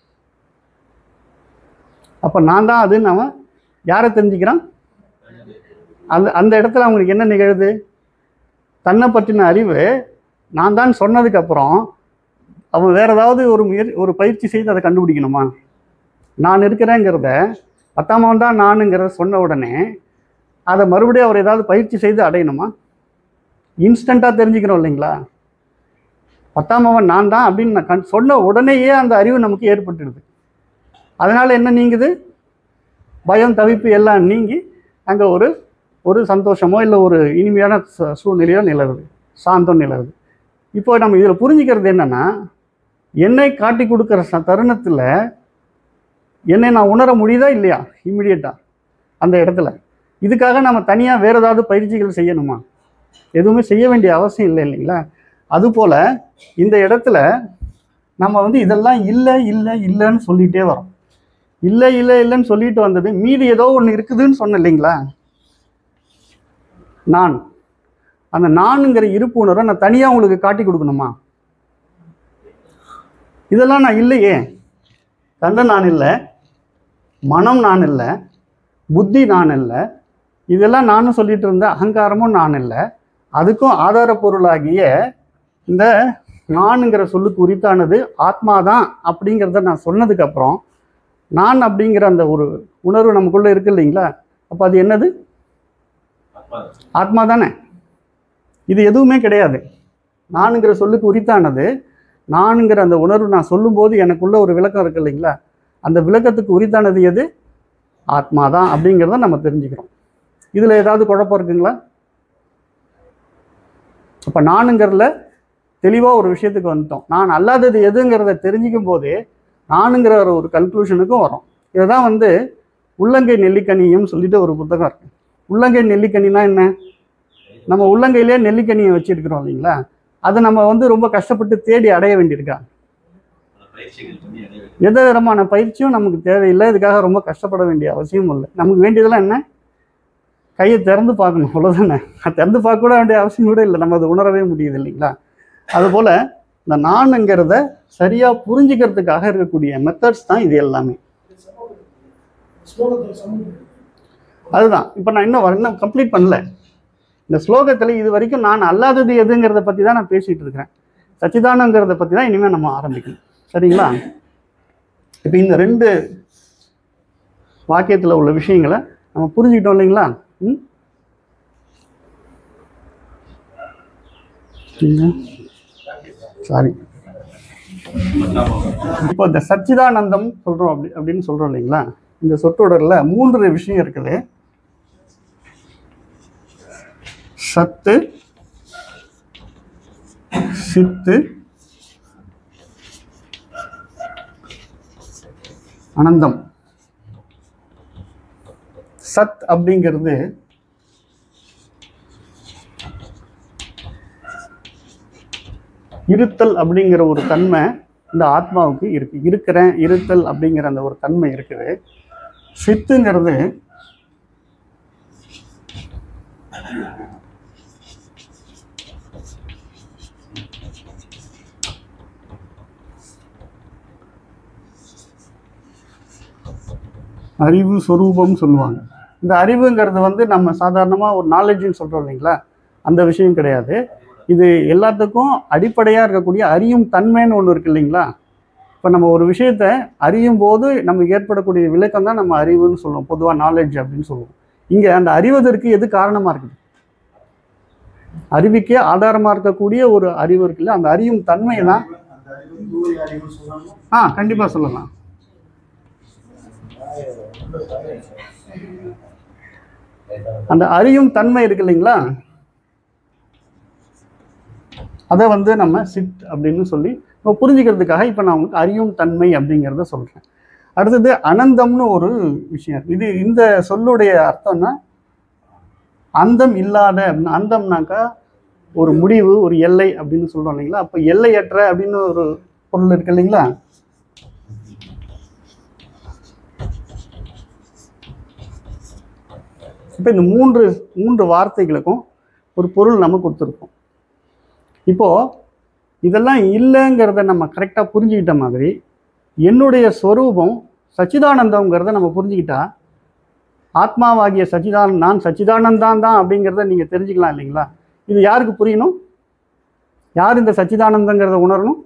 அப்போ நான் தான் அது நம்ம யாரை தெரிஞ்சுக்கிறான்? அந்த இடத்துல அவங்களுக்கு என்ன நிகழுது? தன்னை பற்றின அறிவு நான் தான் சொன்னதுக்கப்புறம் அவன் வேறு ஏதாவது ஒரு பயிற்சி செய்து அதை கண்டுபிடிக்கணுமா? நான் இருக்கிறேங்கிறத 10ஆம் மகன் தான் நானுங்கிறத சொன்ன உடனே அதை மறுபடியும் அவர் ஏதாவது பயிற்சி செய்து அடையணுமா? இன்ஸ்டண்ட்டாக தெரிஞ்சுக்கிறோம் இல்லைங்களா? 10ஆம் மகன் நான் தான் அப்படின்னு நான் சொன்ன உடனேயே அந்த அறிவு நமக்கு ஏற்பட்டுடுது. அதனால் என்ன நீங்குது? பயம், தவிப்பு எல்லாம் நீங்கி அங்கே ஒரு சந்தோஷமோ இல்லை ஒரு இனிமையான சூழ்நிலையோ நிலவுது, சாந்தம் நிலவுது. இப்போ நம்ம இதில் புரிஞ்சுக்கிறது என்னென்னா, என்னை காட்டி கொடுக்குற தருணத்தில் என்னை நான் உணர முடியுதா இல்லையா இம்மிடியட்டாக அந்த இடத்துல? இதுக்காக நம்ம தனியாக வேறு ஏதாவது பயிற்சிகள் செய்யணுமா? எதுவுமே செய்ய வேண்டிய அவசியம் இல்லை இல்லைங்களா? அதுபோல் இந்த இடத்துல நம்ம வந்து இதெல்லாம் இல்லைன்னு சொல்லிகிட்டே வரோம். இல்லைன்னு சொல்லிட்டு வந்தது மீதி ஏதோ ஒன்று இருக்குதுன்னு சொன்னேன் இல்லைங்களா? நான் அந்த நானுங்கிற இருப்பு உணர்வை நான் தனியாக உங்களுக்கு காட்டி கொடுக்கணுமா? இதெல்லாம் நான் இல்லையே. கண்ட நான் இல்லை, மனம் நான் இல்லை, புத்தி நான் இல்லை, இதெல்லாம் நானும் சொல்லிட்டு இருந்த அகங்காரமும் நான் இல்லை. அதுக்கும் ஆதார பொருளாகிய இந்த நானுங்கிற சொல்லுக்கு உரித்தானது ஆத்மா தான் அப்படிங்கிறத நான் சொன்னதுக்கப்புறம் நான் அப்படிங்கிற அந்த ஒரு உணர்வு நமக்குள்ளே இருக்கு இல்லைங்களா? அப்போ அது என்னது? ஆத்மா தானே. இது எதுவுமே கிடையாது. நானுங்கிற சொல்லுக்கு உரித்தானது நானுங்கிற அந்த உணர்வு நான் சொல்லும்போது எனக்குள்ள ஒரு விளக்கம் இருக்கு இல்லைங்களா? அந்த விளக்கத்துக்கு உரித்தானது எது? ஆத்மா தான் அப்படிங்கிறத நம்ம தெரிஞ்சுக்கிறோம். இதில் ஏதாவது குழப்பம் இருக்குங்களா? அப்போ நானுங்கிறதுல தெளிவாக ஒரு விஷயத்துக்கு வந்துட்டோம். நான் அல்லாதது எதுங்கிறத தெரிஞ்சிக்கும் போதே நானுங்கிற ஒரு கன்க்ளூஷனுக்கும் வரும். இதை தான் வந்து உள்ளங்கை நெல்லிக்கனியும் சொல்லிட்டு ஒரு புத்தகம் இருக்கு. உள்ளங்கை நெல்லிக்கனினா என்ன? நம்ம உள்ளங்கையிலே நெல்லிக்கனியை வச்சிருக்கிறோம் இல்லைங்களா? அதை நம்ம வந்து ரொம்ப கஷ்டப்பட்டு தேடி அடைய வேண்டியிருக்கா? எந்த விதமான பயிற்சியும் நமக்கு தேவையில்லை. இதுக்காக ரொம்ப கஷ்டப்பட வேண்டிய அவசியமும் இல்லை. நமக்கு வேண்டியதெல்லாம் என்ன? கையை திறந்து பார்க்கணும், அவ்வளோதானே. திறந்து பார்க்க கூட வேண்டிய அவசியம் கூட இல்லை. நம்ம அதை உணரவே முடியுது இல்லைங்களா? அதுபோல் இந்த நானுங்கிறத சரியாக புரிஞ்சுக்கிறதுக்காக இருக்கக்கூடிய மெத்தட்ஸ் தான் இது எல்லாமே. அதுதான் இப்போ நான் இன்னும் கம்ப்ளீட் பண்ணல. இந்த ஸ்லோகத்தில் இது வரைக்கும் நான் அல்லாதது எதுங்கிறத பற்றி தான் நான் பேசிகிட்டு இருக்கிறேன். சச்சிதானங்கிறத பற்றி தான் இனிமேல் நம்ம ஆரம்பிக்கணும். சரிங்களா? இப்போ இந்த 2 வாக்கியத்தில் உள்ள விஷயங்களை நம்ம புரிஞ்சுக்கிட்டோம் இல்லைங்களா? சாரி, இப்போ இந்த சச்சிதானந்தம் சொல்கிறோம் அப்படின்னு சொல்கிறோம் இல்லைங்களா? இந்த சொற்றொடரில் 3 விஷயம் இருக்குது. சத்து, சித்து, அனந்தம். சத் அப்படிங்கிறது இருத்தல் அப்படிங்கிற ஒரு தன்மை இந்த ஆத்மாவுக்கு இருக்கு. இருக்கிறேன், இருத்தல் அப்படிங்கிற அந்த ஒரு தன்மை இருக்குது. சித்துங்கிறது அறிவு சொரூபம் சொல்லுவாங்க. இந்த அறிவுங்கிறது வந்து நம்ம சாதாரணமாக ஒரு நாலேஜ்னு சொல்கிறோம் இல்லைங்களா? அந்த விஷயம் கிடையாது. இது எல்லாத்துக்கும் அடிப்படையாக இருக்கக்கூடிய அறியும் தன்மைன்னு ஒன்று இருக்குது இல்லைங்களா? இப்போ நம்ம ஒரு விஷயத்தை அறியும் போது நமக்கு ஏற்படக்கூடிய விளக்கம் தான் நம்ம அறிவுன்னு சொல்லுவோம். பொதுவாக நாலேஜ் அப்படின்னு சொல்லுவோம். இங்கே அந்த அறிவதற்கு எது காரணமாக இருக்குது? அறிவுக்கே ஆதாரமாக இருக்கக்கூடிய ஒரு அறிவு இருக்குல்ல, அந்த அறியும் தன்மை தான். கண்டிப்பாக சொல்லலாம். அந்த அறியும் தன்மை இருக்கு இல்லைங்களா? அதை வந்து நம்ம சிட் அப்படின்னு சொல்லி இப்போ புரிஞ்சுக்கிறதுக்காக இப்போ நான் உங்களுக்கு அறியும் தன்மை அப்படிங்கிறத சொல்கிறேன். அடுத்தது அனந்தம்னு ஒரு விஷயம். இது இந்த சொல்லுடைய அர்த்தம்னா அந்தம் இல்லாத. அந்தம்னாக்கா ஒரு முடிவு, ஒரு எல்லை அப்படின்னு சொல்கிறோம் இல்லைங்களா? அப்போ எல்லையற்ற அப்படின்னு ஒரு பொருள் இருக்கு இல்லைங்களா? இப்போ இந்த மூன்று வார்த்தைகளுக்கும் ஒரு பொருள் நம்ம கொடுத்துருக்கோம். இப்போது இதெல்லாம் இல்லைங்கிறத நம்ம கரெக்டாக புரிஞ்சுக்கிட்ட மாதிரி என்னுடைய ஸ்வரூபம் சச்சிதானந்தங்கிறத நம்ம புரிஞ்சுக்கிட்டா ஆத்மாவாகிய நான் சச்சிதானந்தான் தான் அப்படிங்கிறத நீங்கள் தெரிஞ்சுக்கலாம் இல்லைங்களா? இது யாருக்கு புரியணும்? யார் இந்த சச்சிதானந்தங்கிறத உணரணும்?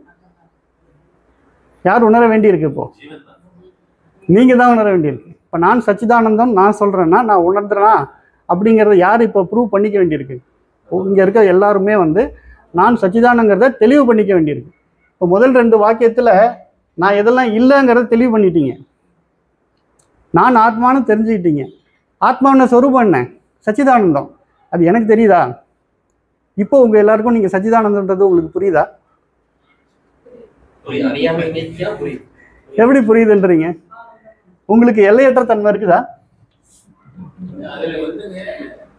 யார் உணர வேண்டியிருக்கு? இப்போது நீங்கள் தான் உணர வேண்டியிருக்கு. இப்போ நான் சச்சிதானந்தம் நான் சொல்கிறேன்னா, நான் உணர்ந்துறேனா அப்படிங்கிறத யார் இப்போ ப்ரூவ் பண்ணிக்க வேண்டியிருக்கு? இங்கே இருக்க எல்லாருமே வந்து நான் சச்சிதானங்கிறத தெளிவு பண்ணிக்க வேண்டியிருக்கு. இப்போ முதல் 2 வாக்கியத்தில் நான் எதெல்லாம் இல்லைங்கிறத தெளிவு பண்ணிட்டீங்க. நான் ஆத்மானு தெரிஞ்சுக்கிட்டீங்க. ஆத்மாவின சொரூபம் என்ன? சச்சிதானந்தம். அது எனக்கு தெரியுதா? இப்போ உங்கள் எல்லாருக்கும் நீங்கள் சச்சிதானந்தன்றது உங்களுக்கு புரியுதா? எப்படி புரியுதுன்றீங்க? உங்களுக்கு எல்லையற்ற தன்மை இருக்குதா?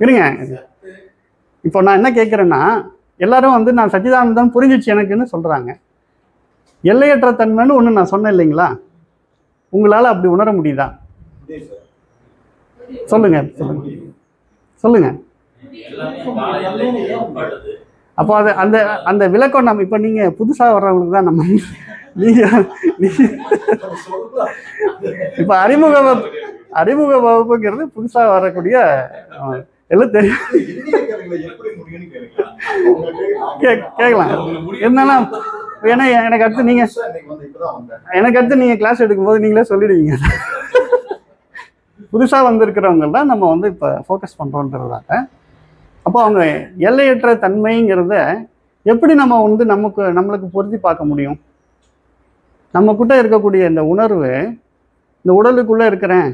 இருங்க, இப்போ நான் என்ன கேட்குறேன்னா, எல்லாரும் வந்து நான் சச்சிதானந்தம் புரிஞ்சிச்சு எனக்குன்னு சொல்கிறாங்க. எல்லையற்ற தன்மைன்னு ஒன்று நான் சொன்னேன் இல்லைங்களா? உங்களால் அப்படி உணர முடியுதா? சொல்லுங்க சொல்லுங்க. அப்போ அது அந்த அந்த விளக்கம் நம்ம இப்போ நீங்கள் புதுசாக வர்றவங்களுக்கு தான் நம்ம இப்போ அறிமுக வகுப்புங்கிறது புதுசாக வரக்கூடிய எல்லாம் தெரியும். கேட்கலாம். இருந்தாலும் ஏன்னா எனக்கு அடுத்து நீங்கள் கிளாஸ் எடுக்கும்போது நீங்களே சொல்லிடுவீங்க. புதுசாக வந்திருக்கிறவங்க தான் நம்ம வந்து இப்போ ஃபோக்கஸ் பண்ணுறோன்றதால. அப்போ அவங்க எல்லையற்ற தன்மைங்கிறத எப்படி நம்ம வந்து நம்மளுக்கு பொருத்தி பார்க்க முடியும்? நம்மக்கிட்ட இருக்கக்கூடிய இந்த உணர்வு, இந்த உடலுக்குள்ளே இருக்கிறேன்,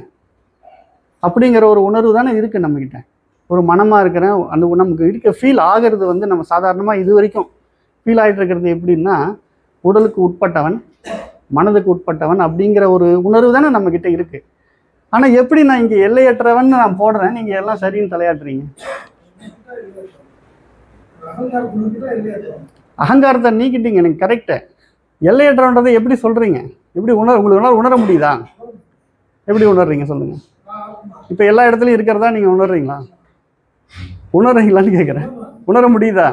அப்படிங்கிற ஒரு உணர்வு தானே இருக்குது நம்மக்கிட்ட. ஒரு மனமாக இருக்கிறேன், அந்த நமக்கு இருக்க ஃபீல் ஆகிறது வந்து நம்ம சாதாரணமாக இது வரைக்கும் ஃபீல் ஆகிட்டு இருக்கிறது எப்படின்னா, உடலுக்கு உட்பட்டவன், மனதுக்கு உட்பட்டவன் அப்படிங்கிற ஒரு உணர்வு தானே நம்மக்கிட்ட இருக்குது. ஆனால் எப்படி நான் இங்கே எல்லையற்றவன் நான் போடுறேன், நீங்கள் எல்லாம் சரின்னு தலையாட்டுறீங்க. அகங்காரத்தை நீக்கிட்டீங்க, எனக்கு கரெக்டு. எல்லையற்றவன்றதை எப்படி சொல்கிறீங்க? எப்படி உங்களுக்கு உணர முடியுதா? எப்படி உணர்றீங்க சொல்லுங்கள். இப்போ எல்லா இடத்துலையும் இருக்கிறதா நீங்கள் உணர்றீங்களா? உணர்றீங்களான்னு கேட்குறேன். உணர முடியுதா?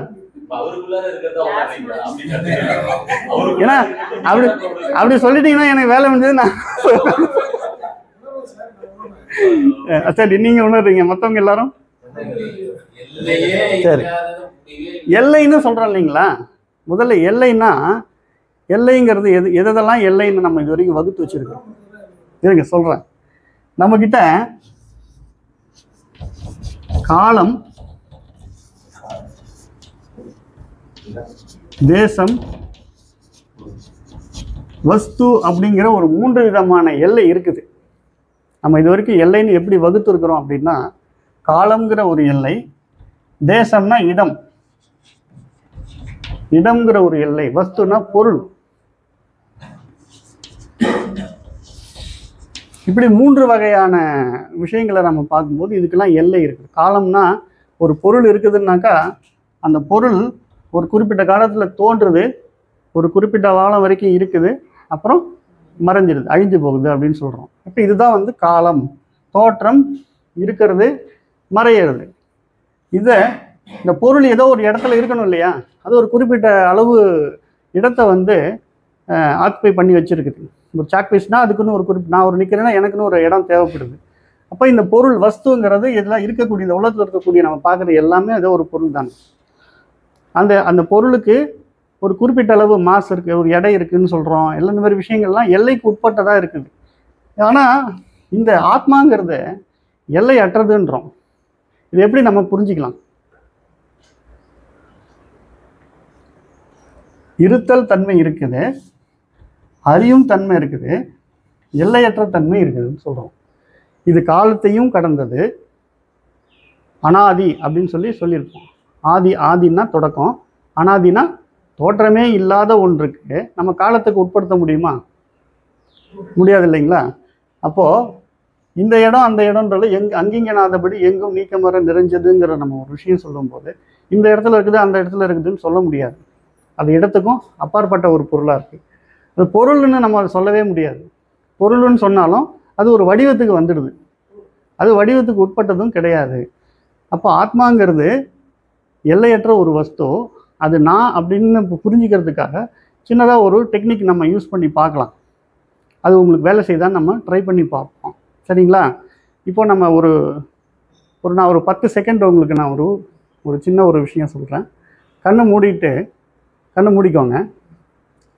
ஏன்னா அப்படி சொல்லிட்டீங்கன்னா எனக்கு வேலை முடிஞ்சது. நான் சரி, நீங்கள் உணர்றீங்க, மற்றவங்க எல்லாரும் சரி. எல்லைன்னு சொல்கிறோம் இல்லைங்களா? முதல்ல எல்லைன்னா, எல்லைங்கிறது எதெல்லாம் எல்லைன்னு நம்ம இது வரைக்கும் வகுத்து வச்சுருக்கோம். இருங்க சொல்கிறேன். நம்மக்கிட்ட காலம், தேசம், வஸ்து அப்படிங்கிற ஒரு 3 விதமான எல்லை இருக்குது. நம்ம இது வரைக்கும் எல்லைன்னு எப்படி வகுத்துருக்கிறோம் அப்படின்னா, காலம்ங்கிற ஒரு எல்லை, தேசம்னா இடம், இடம்ங்கிற ஒரு எல்லை, வஸ்துனா பொருள். இப்படி 3 வகையான விஷயங்களை நம்ம பார்க்கும்போது இதுக்கெல்லாம் எல்லை இருக்குது. காலம்னா ஒரு பொருள் இருக்குதுன்னாக்கா அந்த பொருள் ஒரு குறிப்பிட்ட காலத்தில் தோன்றுது, ஒரு குறிப்பிட்ட காலம் வரைக்கும் இருக்குது, அப்புறம் மறைஞ்சிடுது, அழிஞ்சு போகுது அப்படின்னு சொல்கிறோம். இப்போ இதுதான் வந்து காலம். தோற்றம், இருக்கிறது, மறையிறது. இதை இந்த பொருள் ஏதோ ஒரு இடத்துல இருக்கணும் இல்லையா? அது ஒரு குறிப்பிட்ட அளவு இடத்தை வந்து ஆக்குப்பை பண்ணி வச்சுருக்குது. ஒரு சாக் பீஸ்னால் அதுக்குன்னு ஒரு நான் ஒரு நிற்கிறேன்னா எனக்குன்னு ஒரு இடம் தேவைப்படுது. அப்போ இந்த பொருள் வஸ்துங்கிறது இதெல்லாம் இருக்கக்கூடிய, இந்த உலகத்தில் இருக்கக்கூடிய நம்ம பார்க்குறது எல்லாமே ஏதோ ஒரு பொருள் தானே. அந்த பொருளுக்கு ஒரு குறிப்பிட்ட அளவு மாஸ் இருக்குது, ஒரு எடை இருக்குதுன்னு சொல்கிறோம். எல்லாம் இந்த மாதிரி விஷயங்கள்லாம் எல்லைக்கு உட்பட்டதாக இருக்குது. ஆனால் இந்த ஆத்மாங்கிறது எல்லை அற்றதுன்றோம். இது எப்படி நம்ம புரிஞ்சிக்கலாம்? இருத்தல் தன்மை இருக்குது, அறியும் தன்மை இருக்குது, எல்லையற்ற தன்மை இருக்குதுன்னு சொல்கிறோம். இது காலத்தையும் கடந்தது, அனாதி அப்படின்னு சொல்லியிருப்போம். ஆதின்னா தொடக்கம், அனாதினா தோற்றமே இல்லாத ஒன்றுக்கு நம்ம காலத்துக்கு உட்படுத்த முடியுமா? முடியாது இல்லைங்களா? அப்போது இந்த இடம் அந்த இடம்ன்றது அங்கிங்கனாதபடி எங்கும் நீக்கமர நிறைஞ்சதுங்கிற நம்ம ஒரு விஷயம் சொல்லும்போது, இந்த இடத்துல இருக்குது அந்த இடத்துல இருக்குதுன்னு சொல்ல முடியாது. அது இடத்துக்கும் அப்பாற்பட்ட ஒரு பொருளாக இருக்குது. அது பொருள்னு நம்ம அதை சொல்லவே முடியாது. பொருள்னு சொன்னாலும் அது ஒரு வடிவத்துக்கு வந்துடுது, அது வடிவத்துக்கு உட்பட்டதும் கிடையாது. அப்போ ஆத்மாங்கிறது எல்லையற்ற ஒரு வஸ்து. அது நான் அப்படின்னு புரிஞ்சுக்கிறதுக்காக சின்னதாக ஒரு டெக்னிக் நம்ம யூஸ் பண்ணி பார்க்கலாம். அது உங்களுக்கு வேலை செய்தால் நம்ம ட்ரை பண்ணி பார்ப்போம். சரிங்களா? இப்போ நம்ம நான் ஒரு 10 செகண்ட் உங்களுக்கு நான் ஒரு சின்ன ஒரு விஷயம் சொல்கிறேன். கண்ணை மூடிக்கோங்க.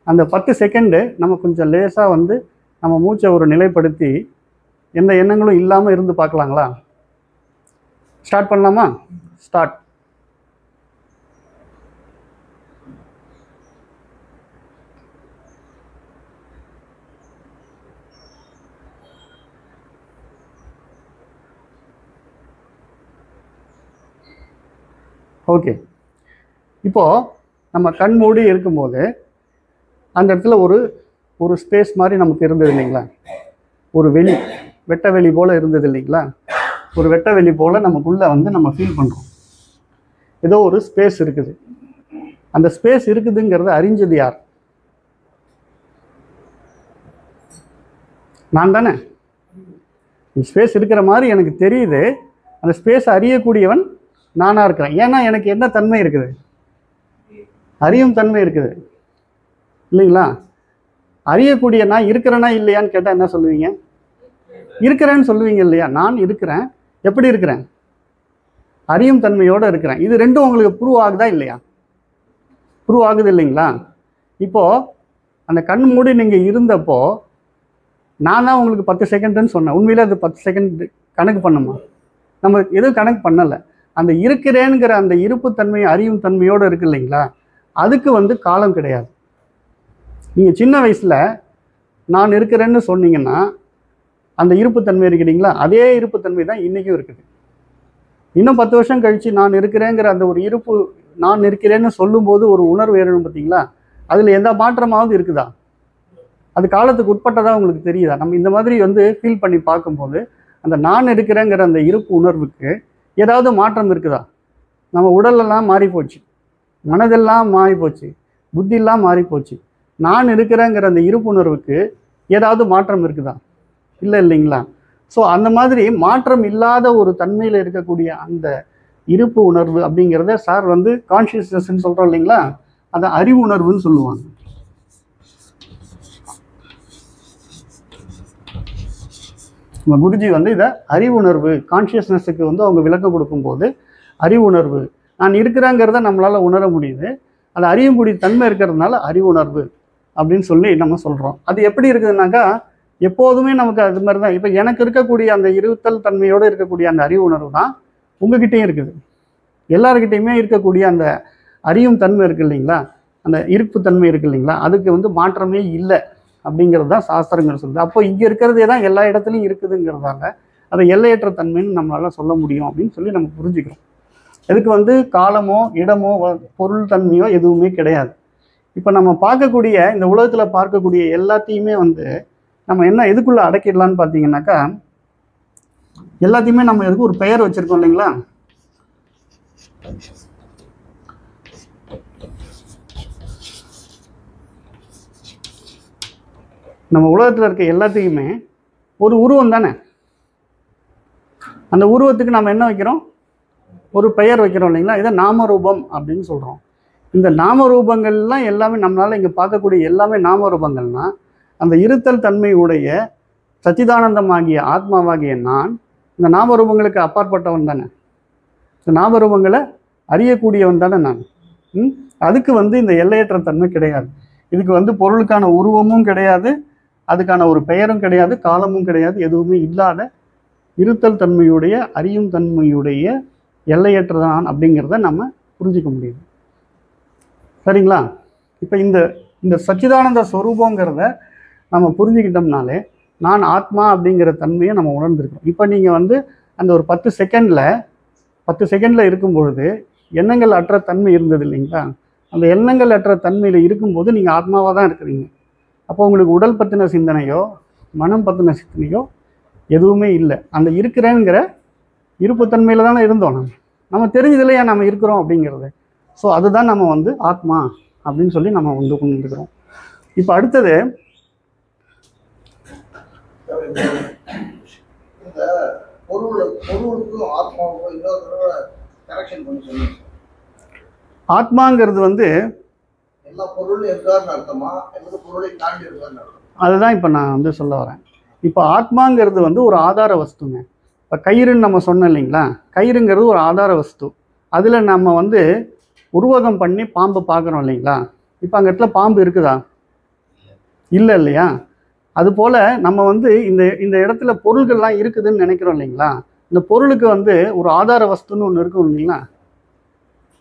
அந்த 10 செகண்டு நம்ம கொஞ்சம் லேசாக வந்து நம்ம மூச்சை ஒரு நிலைப்படுத்தி எந்த எண்ணங்களும் இல்லாமல் இருந்து பார்க்கலாங்களா? ஸ்டார்ட் பண்ணலாமா? ஸ்டார்ட். ஓகே. இப்போது நம்ம கண் மூடி இருக்கும்போது அந்த இடத்துல ஒரு ஸ்பேஸ் மாதிரி நமக்கு இருந்தது இல்லைங்களா? ஒரு வெட்ட வெளி போல் இருந்தது இல்லைங்களா? ஒரு வெட்ட வெளி போல் நமக்குள்ளே வந்து நம்ம ஃபீல் பண்ணுறோம். ஏதோ ஒரு ஸ்பேஸ் இருக்குது. அந்த ஸ்பேஸ் இருக்குதுங்கிறத அறிஞ்சது யார்? நான் தானே. ஸ்பேஸ் இருக்கிற மாதிரி எனக்கு தெரியுது. அந்த ஸ்பேஸ் அறியக்கூடியவன் நானாக இருக்கிறேன். ஏன்னா எனக்கு என்ன தன்மை இருக்குது? அறியும் தன்மை இருக்குது இல்லைங்களா? அறியக்கூடிய நான் இருக்கிறேனா இல்லையான்னு கேட்டால் என்ன சொல்லுவீங்க? இருக்கிறேன்னு சொல்லுவீங்க இல்லையா? நான் இருக்கிறேன். எப்படி இருக்கிறேன்? அறியும் தன்மையோடு இருக்கிறேன். இது ரெண்டும் உங்களுக்கு ப்ரூவ் ஆகுதா இல்லையா? ப்ரூவ் ஆகுது இல்லைங்களா? இப்போது அந்த கண் மூடி நீங்கள் இருந்தப்போ நான் தான் உங்களுக்கு 10 செகண்டுன்னு சொன்னேன். உண்மையிலே அது 10 செகண்ட் கணக்கு பண்ணுமா? நம்ம எதுவும் கணக்கு பண்ணலை. அந்த இருக்கிறேங்கிற அந்த இருப்புத்தன்மை அறியும் தன்மையோடு இருக்கு இல்லைங்களா? அதுக்கு வந்து காலம் கிடையாது. நீங்கள் சின்ன வயசில் நான் இருக்கிறேன்னு சொன்னீங்கன்னா அந்த இருப்புத்தன்மை இருக்கிறீங்களா, அதே இருப்புத்தன்மை தான் இன்றைக்கும் இருக்குது. இன்னும் 10 வருஷம் கழித்து நான் இருக்கிறேங்கிற அந்த ஒரு இருப்பு, நான் இருக்கிறேன்னு சொல்லும்போது ஒரு உணர்வு ஏறணும் பார்த்தீங்களா, அதில் எந்த மாற்றமாவது இருக்குதா? அது காலத்துக்கு உட்பட்டதாக உங்களுக்கு தெரியுதா? நம்ம இந்த மாதிரி வந்து ஃபீல் பண்ணி பார்க்கும்போது அந்த நான் இருக்கிறேங்கிற அந்த இருப்பு உணர்வுக்கு ஏதாவது மாற்றம் இருக்குதா? நம்ம உடலெல்லாம் மாறி போச்சு, மனதெல்லாம் மாறி போச்சு, புத்தியெல்லாம் மாறி போச்சு. நான் இருக்கிறேங்கிற அந்த இருப்புணர்வுக்கு ஏதாவது மாற்றம் இருக்குதா? இல்லை இல்லைங்களா? ஸோ அந்த மாதிரி மாற்றம் இல்லாத ஒரு தன்மையில் இருக்கக்கூடிய அந்த இருப்பு உணர்வு அப்படிங்கிறத சார் வந்து கான்ஷியஸ்னஸ்ன்னு சொல்கிறோம் இல்லைங்களா, அதை அறிவு உணர்வுன்னு சொல்லுவாங்க. நம்ம குருஜி வந்து இதை அறிவுணர்வு, கான்ஷியஸ்னஸுக்கு வந்து அவங்க விளக்கம் கொடுக்கும்போது அறிவுணர்வு, நான் இருக்கிறேங்கிறத நம்மளால் உணர முடியுது, அது அறியக்கூடிய தன்மை இருக்கிறதுனால அறிவுணர்வு அப்படின்னு சொல்லி நம்ம சொல்கிறோம். அது எப்படி இருக்குதுனாக்கா எப்போதுமே நமக்கு அது மாதிரி தான். இப்போ எனக்கு இருக்கக்கூடிய அந்த இருத்தல் தன்மையோடு இருக்கக்கூடிய அந்த அறிவு உணர்வு தான் உங்ககிட்டையும் இருக்குது. எல்லாருக்கிட்டையுமே இருக்கக்கூடிய அந்த அறியும் தன்மை இருக்குது இல்லைங்களா, அந்த இருப்பு தன்மை இருக்குது இல்லைங்களா, அதுக்கு வந்து மாற்றமே இல்லை அப்படிங்கிறது தான் சாஸ்திரங்கள் சொல்லுது. அப்போ இங்கே இருக்கிறதே தான் எல்லா இடத்துலையும் இருக்குதுங்கிறதால அதை எல்லையற்ற தன்மைன்னு நம்மளால் சொல்ல முடியும் அப்படின்னு சொல்லி நம்ம புரிஞ்சுக்கிறோம். இதுக்கு வந்து காலமோ இடமோ பொருள் தன்மையோ எதுவுமே கிடையாது. இப்போ நம்ம பார்க்கக்கூடிய இந்த உலகத்தில் பார்க்கக்கூடிய எல்லாத்தையுமே வந்து நம்ம என்ன எதுக்குள்ளே அடக்கிடலான்னு பார்த்தீங்கன்னாக்கா, எல்லாத்தையுமே நம்ம எதுக்கு ஒரு பெயர் வச்சுருக்கோம் இல்லைங்களா. நம்ம உலகத்தில் இருக்க எல்லாத்தையுமே ஒரு உருவம் தானே. அந்த உருவத்துக்கு நம்ம என்ன வைக்கிறோம், ஒரு பெயர் வைக்கிறோம் இல்லைங்களா. இதை நாமரூபம் அப்படின்னு சொல்கிறோம். இந்த நாமரூபங்கள்லாம் எல்லாமே நம்மளால் இங்கே பார்க்கக்கூடிய எல்லாமே நாமரூபங்கள்னா அந்த இருத்தல் தன்மையுடைய சச்சிதானந்தமாகிய ஆத்மாவாகிய நான் இந்த நாமரூபங்களுக்கு அப்பாற்பட்டவன் தானே. இந்த நாமரூபங்களை அறியக்கூடியவன் தானே நான். அதுக்கு வந்து இந்த எல்லையற்ற தன்மை கிடையாது. இதுக்கு வந்து பொருளுக்கான உருவமும் கிடையாது, அதுக்கான ஒரு பெயரும் கிடையாது, காலமும் கிடையாது, எதுவுமே இல்லாத இருத்தல் தன்மையுடைய அறியும் தன்மையுடைய எல்லையற்றதான் அப்படிங்கிறத நம்ம புரிஞ்சிக்க முடியுது. சரிங்களா? இப்போ இந்த சச்சிதானந்த ஸ்வரூபங்கிறத நம்ம புரிஞ்சுக்கிட்டோம்னாலே நான் ஆத்மா அப்படிங்கிற தன்மையை நம்ம உணர்ந்துருக்கோம். இப்போ நீங்கள் வந்து அந்த ஒரு 10 செகண்டில் இருக்கும் பொழுது எண்ணங்கள் அற்ற தன்மை இருந்தது இல்லைங்களா, அந்த எண்ணங்கள் அற்ற தன்மையில் இருக்கும்போது நீங்கள் ஆத்மாவாக தான் இருக்கிறீங்க. அப்போ உங்களுக்கு உடல் பற்றின சிந்தனையோ மனம் பற்றின சிந்தனையோ எதுவுமே இல்லை. அந்த இருக்கிறேங்கிற இருப்புத்தன்மையில் தானே இருந்தோம். நம்ம தெரிஞ்சதில்லையா நம்ம இருக்கிறோம் அப்படிங்கிறது. ஸோ அதுதான் நம்ம வந்து ஆத்மா அப்படின்னு சொல்லி நம்ம வந்து கொண்டுருக்கிறோம். இப்போ அடுத்தது இந்த பொருளுக்கும் ஆத்மாவுக்கும் இன்னொரு கரெக்ஷன் பண்ணி சொல்லுங்க. ஆத்மாங்கிறது வந்து எல்லா பொருளும் இருக்காருன்னு அர்த்தமா, எல்லா பொருளையும் தாண்டி இருக்காருன்னு அர்த்தம்? அதுதான் இப்போ நான் வந்து சொல்ல வரேன். இப்போ ஆத்மாங்கிறது வந்து ஒரு ஆதார வஸ்துங்க. இப்போ கயிறுன்னு நம்ம சொன்னோம் இல்லைங்களா, கயிறுங்கிறது ஒரு ஆதார வஸ்து. அதில் நம்ம வந்து உருவகம் பண்ணி பாம்பு பார்க்குறோம் இல்லைங்களா. இப்போ அங்கே இடத்துல பாம்பு இருக்குதா? இல்லை இல்லையா. அதுபோல் நம்ம வந்து இந்த இடத்துல பொருள்கள்லாம் இருக்குதுன்னு நினைக்கிறோம் இல்லைங்களா. இந்த பொருளுக்கு வந்து ஒரு ஆதார வஸ்துன்னு ஒன்று இருக்கும் இல்லைங்களா.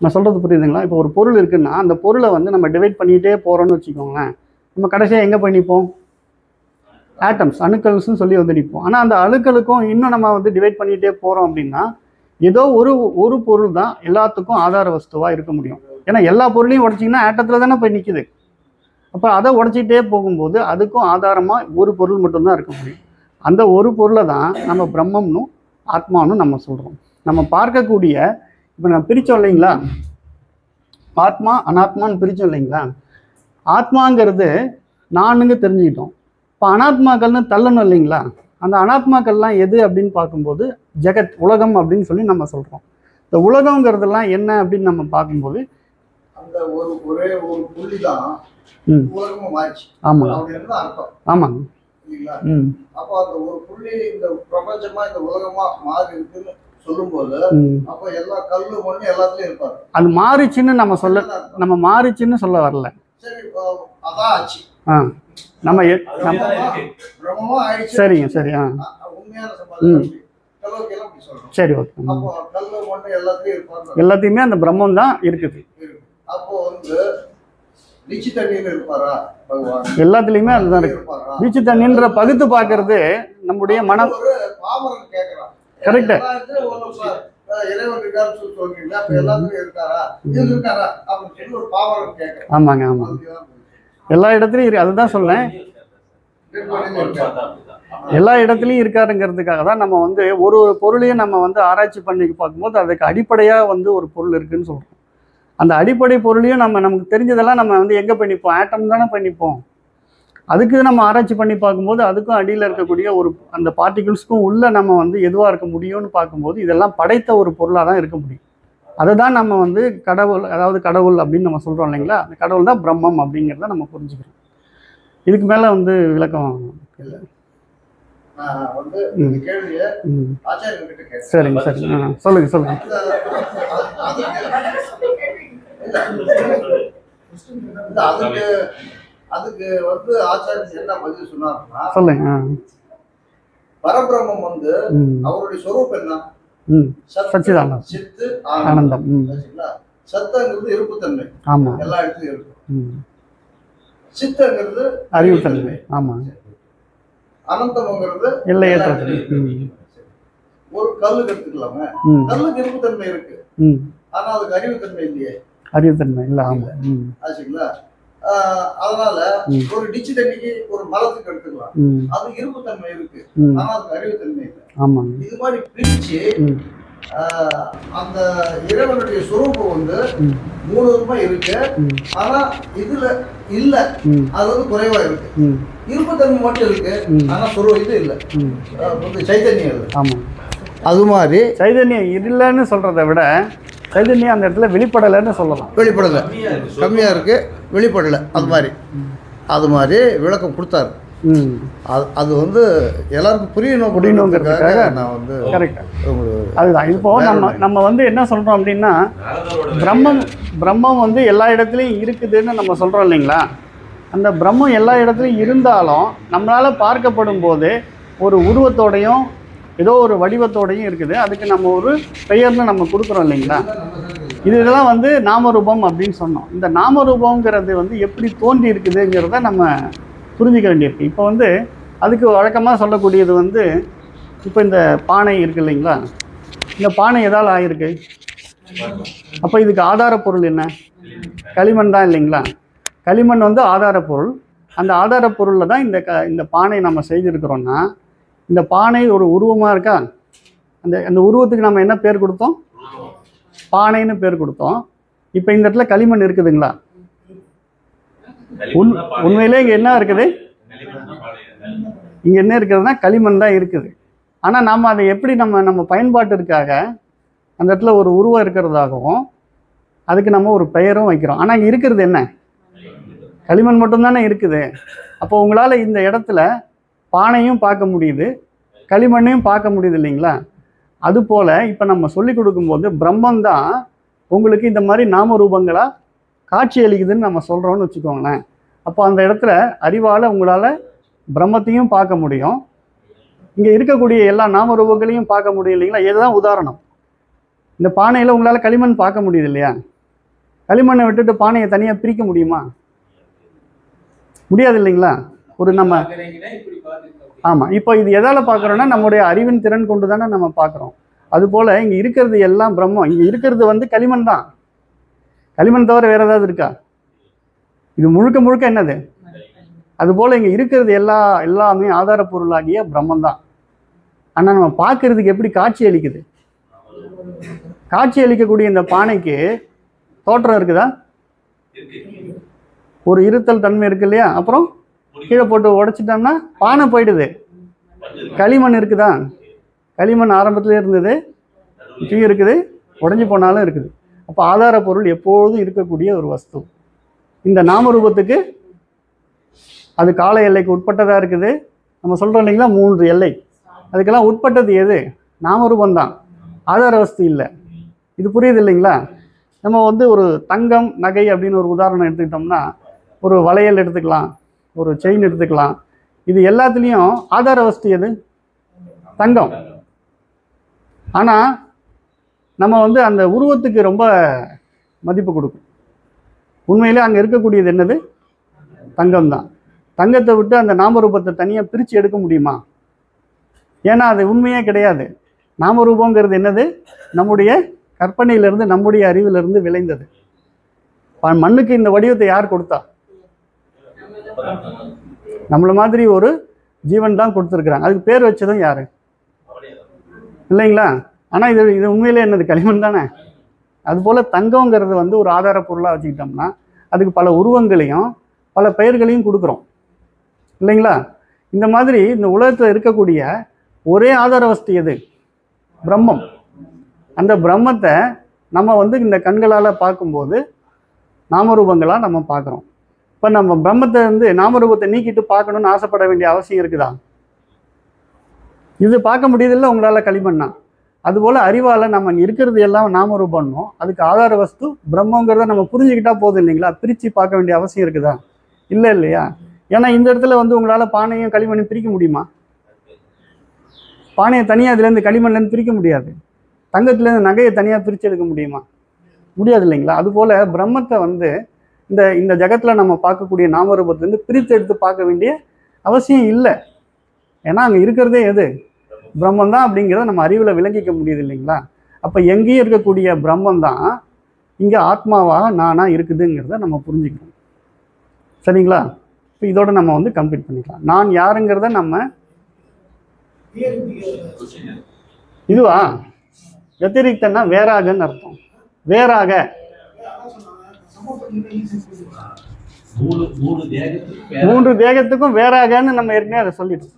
நான் சொல்கிறது புரியுதுங்களா? இப்போ ஒரு பொருள் இருக்குன்னா அந்த பொருளை வந்து நம்ம டிவைட் பண்ணிகிட்டே போகிறோன்னு வச்சுக்கோங்களேன். நம்ம கடைசியாக எங்கே போய் நிற்போம்? ஆட்டம்ஸ், அணுக்கள்ஸ்ன்னு சொல்லி வந்து நிற்போம். ஆனால் அந்த அணுக்களுக்கும் இன்னும் நம்ம வந்து டிவைட் பண்ணிகிட்டே போகிறோம் அப்படின்னா ஏதோ ஒரு பொருள் தான் எல்லாத்துக்கும் ஆதார வஸ்துவாக இருக்க முடியும். ஏன்னா எல்லா பொருளையும் உடச்சிங்கன்னா ஆட்டத்தில் தானே போய் நிற்கிது. அப்போ அதை உடச்சிக்கிட்டே போகும்போது அதுக்கும் ஆதாரமாக ஒரு பொருள் மட்டும்தான் இருக்க முடியும். அந்த ஒரு பொருளை தான் நம்ம பிரம்மம்னும் ஆத்மானும் நம்ம சொல்கிறோம். நம்ம பார்க்கக்கூடிய இப்போ நான் பிரித்தோம் இல்லைங்களா, ஆத்மா அனாத்மான்னு பிரித்தோம் இல்லைங்களா. ஆத்மாங்கிறது நானுங்க தெரிஞ்சுக்கிட்டோம். இப்போ அனாத்மாக்கள்னு தள்ளணும் இல்லைங்களா. அந்த அனாத்மாக்கள்லாம் எது அப்படின்னு பார்க்கும்போது ஜெகத், உலகம் அப்படின்னு சொல்லி நம்ம சொல்கிறோம். இந்த உலகங்கிறதெல்லாம் என்ன அப்படின்னு நம்ம பார்க்கும்போது அந்த ஒரே ஒரு புள்ளி தான் உலகமும் மாறிச்சு. ஆமாம் அப்படின்னு அர்த்தம். ஆமாங்க. இல்லைங்களா? அப்போ அந்த ஒரு புள்ளி இந்த பிரபஞ்சமா இந்த உலகமா மாறி இருக்குன்னு சொல்லும்போது அப்போ எல்லா கல்லு மண்ணு எல்லாத்துலயும் இருப்பாரு. அது மாறிச்சுன்னு நம்ம மாறிச்சுன்னு சொல்ல வரல. சரி, அதான் ஆச்சு. நம்ம பிரம்மமா ஆயிடுச்சு. சரிங்க, சரி. உண்மையான சமாதானம் சொல்றோம். சரி, ஓகே. அப்போ கல்லு மண்ணு எல்லாத்துலயும் இருப்பாரு. எல்லாத்தையுமே அந்த பிரம்மம் தான் இருக்குது. அப்போ வந்து பீச்சு தண்ணியில் இருப்பாரா பகவான்? எல்லாத்துலேயுமே அதுதான் இருக்கு. இருப்பாரா? பீச்சு தண்ணின்ற பகுத்து பார்க்கறது நம்முடைய மனம். ஒரு பாமரன் கேட்கறான். கரெக்ட். இறைவன் இருக்காருன்னு சொல்றீங்களா? அப்ப எல்லாத்துலயும் இருக்காரா? இது இருக்காரா அப்படின்னு சொல்லி ஒரு பாமரன் கேட்கறான். ஆமாங்க, ஆமாங்க. எல்லா இடத்துலையும் இருக்கு. அதுதான் சொல்றேன், எல்லா இடத்துலையும் இருக்காருங்கிறதுக்காக தான் நம்ம வந்து ஒரு பொருளையும் நம்ம வந்து ஆராய்ச்சி பண்ணி பார்க்கும்போது அதுக்கு அடிப்படையாக வந்து ஒரு பொருள் இருக்குன்னு சொல்கிறோம். அந்த அடிப்படை பொருளையும் நமக்கு தெரிஞ்சதெல்லாம் நம்ம வந்து எங்கே பண்ணிப்போம்? ஆட்டம் தானே பண்ணிப்போம். அதுக்கு நம்ம ஆராய்ச்சி பண்ணி பார்க்கும்போது அதுக்கும் அடியில் இருக்கக்கூடிய ஒரு அந்த பார்ட்டிகிள்ஸ்க்கும் உள்ளே நம்ம வந்து எதுவாக இருக்க முடியும்னு பார்க்கும்போது இதெல்லாம் படைத்த ஒரு பொருளாக தான் இருக்க முடியும். அதை தான் நம்ம வந்து கடவுள், அதாவது கடவுள் அப்படின்னு நம்ம சொல்கிறோம் இல்லைங்களா? அந்த கடவுள் தான் பிரம்மம் அப்படிங்கிறத நம்ம புரிஞ்சுக்கிறோம். இதுக்கு மேலே வந்து விளக்கம் இல்லை. வந்து இந்த கேள்வியை ஆச்சாரியர்கிட்ட கேட்டேன். சரிங்க சரிங்க, சொல்லுங்க. அதுக்கு வந்து ஆச்சாரியர் என்ன பதில் சொன்னாருன்னா, சொல்லுங்க. பரபிரம்மம் வந்து அவருடைய சொரூபம் என்ன? சச்சிதானந்தம், சித்து ஆனந்தம். சத்தங்கிறது இருப்புத்தன்மை, ஆமா, எல்லா இடத்துலயும் இருக்கும். சித்தங்கிறது அறிவுத்தன்மை, ஆமா. அனந்தம்ங்கிறது எல்லையற்ற. ஒரு கல்லுக்கு எடுத்துக்கலாமே, கல்லுக்கு இருப்புத்தன்மை இருக்கு, ஆனா அதுக்கு அறிவுத்தன்மை இல்லையே. அறிவுத்தன்மை இல்ல, ஆமா. ஆச்சுங்களா? அதனால ஒரு டிச்சு தண்ணிக்கு ஒரு மரத்துக்கு எடுத்துக்கலாம், அது இருப்புத்தன்மை இருக்கு, ஆனா அதுக்கு அறிவுத்தன்மை இல்லை. ஆமா. இது மாதிரி பிரிச்சு அந்த இறைவனுடைய சுரூபம் வந்து மூணு ரூபா இருக்கு, ஆனா இதுல இல்ல, அது வந்து குறைவா இருக்கு. இருப்புத்தன்மை மட்டும் இருக்கு, ஆனா இது இல்ல, சைத்தன்யம் இல்லை. ஆமா. அது மாதிரி சைதன்யம் இல்லைன்னு சொல்றதை விட சைதன்யம் அந்த இடத்துல வெளிப்படலைன்னு சொல்லலாம். வெளிப்படலை, கம்மியா இருக்கு, வெளிப்படலை. அது மாதிரி விளக்கம் கொடுத்தாரு. அது வந்து எல்லாருக்கும் புரியணுங்கிறதுக்காக நான் வந்து அதுதான். இப்போ நம்ம வந்து என்ன சொல்றோம் அப்படின்னா, பிரம்மம் வந்து எல்லா இடத்துலையும் இருக்குதுன்னு நம்ம சொல்றோம் இல்லைங்களா? அந்த பிரம்மம் எல்லா இடத்துலையும் இருந்தாலும் நம்மளால பார்க்கப்படும் போது ஒரு உருவத்தோடையும் ஏதோ ஒரு வடிவத்தோடையும் இருக்குது. அதுக்கு நம்ம ஒரு பெயர்னு நம்ம கொடுக்குறோம் இல்லைங்களா? இதெல்லாம் வந்து நாமரூபம் அப்படின்னு சொன்னோம். இந்த நாமரூபங்கிறது வந்து எப்படி தோன்றி இருக்குதுங்கிறத நம்ம புரிஞ்சிக்க வேண்டியிருக்கு. இப்போ வந்து அதுக்கு வழக்கமாக சொல்லக்கூடியது வந்து, இப்போ இந்த பானை இருக்குது இல்லைங்களா? இந்த பானை எதால் ஆகிருக்கு? அப்போ இதுக்கு ஆதார பொருள் என்ன? களிமண் தான் இல்லைங்களா? களிமண் வந்து ஆதார பொருள். அந்த ஆதார பொருளில் தான் இந்த பானை நம்ம செய்திருக்கிறோன்னா, இந்த பானை ஒரு உருவமாக இருக்கா? அந்த உருவத்துக்கு நம்ம என்ன பேர் கொடுத்தோம்? பானைன்னு பேர் கொடுத்தோம். இப்போ இந்த இடத்துல களிமண் இருக்குதுங்களா? உண்மையிலே இங்கே என்ன இருக்குது? இங்கே என்ன இருக்குதுன்னா களிமண் தான் இருக்குது. ஆனால் நாம் அதை எப்படி நம்ம பயன்பாட்டிற்காக அந்த இடத்துல ஒரு உருவம் இருக்கிறதாகவும் அதுக்கு நம்ம ஒரு பெயரும் வைக்கிறோம். ஆனால் இங்கே இருக்கிறது என்ன? களிமண் மட்டும்தானே இருக்குது. அப்போ உங்களால் இந்த இடத்துல பானையும் பார்க்க முடியுது, களிமண்ணையும் பார்க்க முடியுது இல்லைங்களா? அதுபோல் இப்போ நம்ம சொல்லி கொடுக்கும்போது பிரம்மந்தான் உங்களுக்கு இந்த மாதிரி நாம ரூபங்களாக காட்சி அளிக்குதுன்னு நம்ம சொல்கிறோன்னு வச்சுக்கோங்களேன். அப்போ அந்த இடத்துல அறிவால் உங்களால் பிரம்மத்தையும் பார்க்க முடியும், இங்கே இருக்கக்கூடிய எல்லா நாம ரூபங்களையும் பார்க்க முடியும் இல்லைங்களா? இதுதான் உதாரணம். இந்த பானையில் உங்களால் களிமண் பார்க்க முடியுது இல்லையா? களிமண்ணை விட்டுட்டு பானையை தனியாக பிரிக்க முடியுமா? முடியாது இல்லைங்களா? ஒரு நம்ம ஆமாம். இப்போ இது எதால் பார்க்குறோன்னா நம்முடைய அறிவின் திறன் கொண்டு தானே நம்ம பார்க்குறோம். அதுபோல் இங்கே இருக்கிறது எல்லாம் பிரம்மம். இங்கே இருக்கிறது வந்து களிமண் தான். களிமண் தவிர வேறு ஏதாவது இருக்கா? இது முழுக்க என்னது? அதுபோல் இங்கே இருக்கிறது எல்லாமே ஆதார பொருளாகிய பிரம்மன் தான். ஆனால் நம்ம பார்க்கறதுக்கு எப்படி காட்சி அளிக்குது? காட்சி அளிக்கக்கூடிய இந்த பானைக்கு தோற்றம் இருக்குதா? ஒரு இருத்தல் தன்மை இருக்கு இல்லையா? அப்புறம் கீழே போட்டு உடைச்சிட்டோம்னா பானை போயிடுது. களிமண் இருக்குதா? களிமண் ஆரம்பத்துல இருந்தது, இப்பயும் இருக்குது, உடஞ்சி போனாலும் இருக்குது. அப்போ ஆதார பொருள் எப்பொழுதும் இருக்கக்கூடிய ஒரு வஸ்து. இந்த நாமரூபத்துக்கு அது கால எல்லைக்கு உட்பட்டதாக இருக்குது. நம்ம சொல்கிறோம் இல்லைங்களா, 3 எல்லை. அதுக்கெல்லாம் உட்பட்டது எது? நாமரூபந்தான், ஆதார வஸ்து இல்லை. இது புரியுது இல்லைங்களா? நம்ம வந்து ஒரு தங்கம் நகை அப்படின்னு ஒரு உதாரணம் எடுத்துக்கிட்டோம்னா, ஒரு வளையல் எடுத்துக்கலாம், ஒரு செயின் எடுத்துக்கலாம். இது எல்லாத்துலேயும் ஆதார வஸ்து எது? தங்கம். ஆனால் நம்ம வந்து அந்த உருவத்துக்கு ரொம்ப மதிப்பு கொடுக்கும். உண்மையிலே அங்கே இருக்கக்கூடியது என்னது? தங்கம் தான். தங்கத்தை விட்டு அந்த நாமரூபத்தை தனியாக பிரித்து எடுக்க முடியுமா? ஏன்னா அது உண்மையே கிடையாது. நாமரூபங்கிறது என்னது? நம்முடைய கற்பனையிலிருந்து, நம்முடைய அறிவிலிருந்து விளைந்தது. மண்ணுக்கு இந்த வடிவத்தை யார் கொடுத்தா? நம்மள மாதிரி ஒரு ஜீவன் தான் கொடுத்துருக்குறாங்க. அதுக்கு பேர் வச்சதும் யாரு? இல்லைங்களா? ஆனால் இது உண்மையிலே என்னது? களிமண் தானே. அதுபோல் தங்கங்கிறது வந்து ஒரு ஆதார பொருளாக வச்சுக்கிட்டோம்னா அதுக்கு பல உருவங்களையும் பல பெயர்களையும் கொடுக்குறோம் இல்லைங்களா? இந்த மாதிரி இந்த உலகத்தில் இருக்கக்கூடிய ஒரே ஆதார வஸ்து எது? பிரம்மம். அந்த பிரம்மத்தை நம்ம வந்து இந்த கண்களால் பார்க்கும்போது நாமரூபங்களாக நம்ம பார்க்குறோம். இப்போ நம்ம பிரம்மத்தை வந்து நாமரூபத்தை நீக்கிட்டு பார்க்கணுன்னு ஆசைப்பட வேண்டிய அவசியம் இருக்குதா? இது பார்க்க முடியுதில்ல உங்களால் களிமண்ணா. அதுபோல் அறிவால் நம்ம இருக்கிறது எல்லாம் நாமரூபம்னோம். அதுக்கு ஆதார வஸ்து பிரம்மங்கிறத நம்ம புரிஞ்சுக்கிட்டா போதும் இல்லைங்களா? பிரித்து பார்க்க வேண்டிய அவசியம் இருக்குதா? இல்லை இல்லையா? ஏன்னா இந்த இடத்துல வந்து உங்களால் பானையும் களிமண்ணையும் பிரிக்க முடியுமா? பானையை தனியாக இதுலேருந்து களிமண்லேருந்து பிரிக்க முடியாது. தங்கத்துலேருந்து நகையை தனியாக பிரித்து எடுக்க முடியுமா? முடியாது இல்லைங்களா? அதுபோல் பிரம்மத்தை வந்து இந்த ஜகத்தில் நம்ம பார்க்கக்கூடிய நாமரூபத்துலேருந்து பிரித்து எடுத்து பார்க்க வேண்டிய அவசியம் இல்லை. ஏன்னா அங்கே இருக்கிறதே எது? பிரம்மன் தான் அப்படிங்கிறத நம்ம அறிவில் விளங்கிக்க முடியுது இல்லைங்களா? அப்போ எங்கேயும் இருக்கக்கூடிய பிரம்மன் தான் இங்கே ஆத்மாவாக நானாக இருக்குதுங்கிறத நம்ம புரிஞ்சுக்கணும். சரிங்களா? இப்போ இதோட நம்ம வந்து கம்ப்ளீட் பண்ணிக்கலாம். நான் யாருங்கிறத நம்ம இதுவா வெத்திரிக்தன்னா வேறாகன்னு அர்த்தம். வேறாக மூன்று தேகத்துக்கும் வேறாகன்னு நம்ம ஏற்கனவே அதை சொல்லிட்டோம்.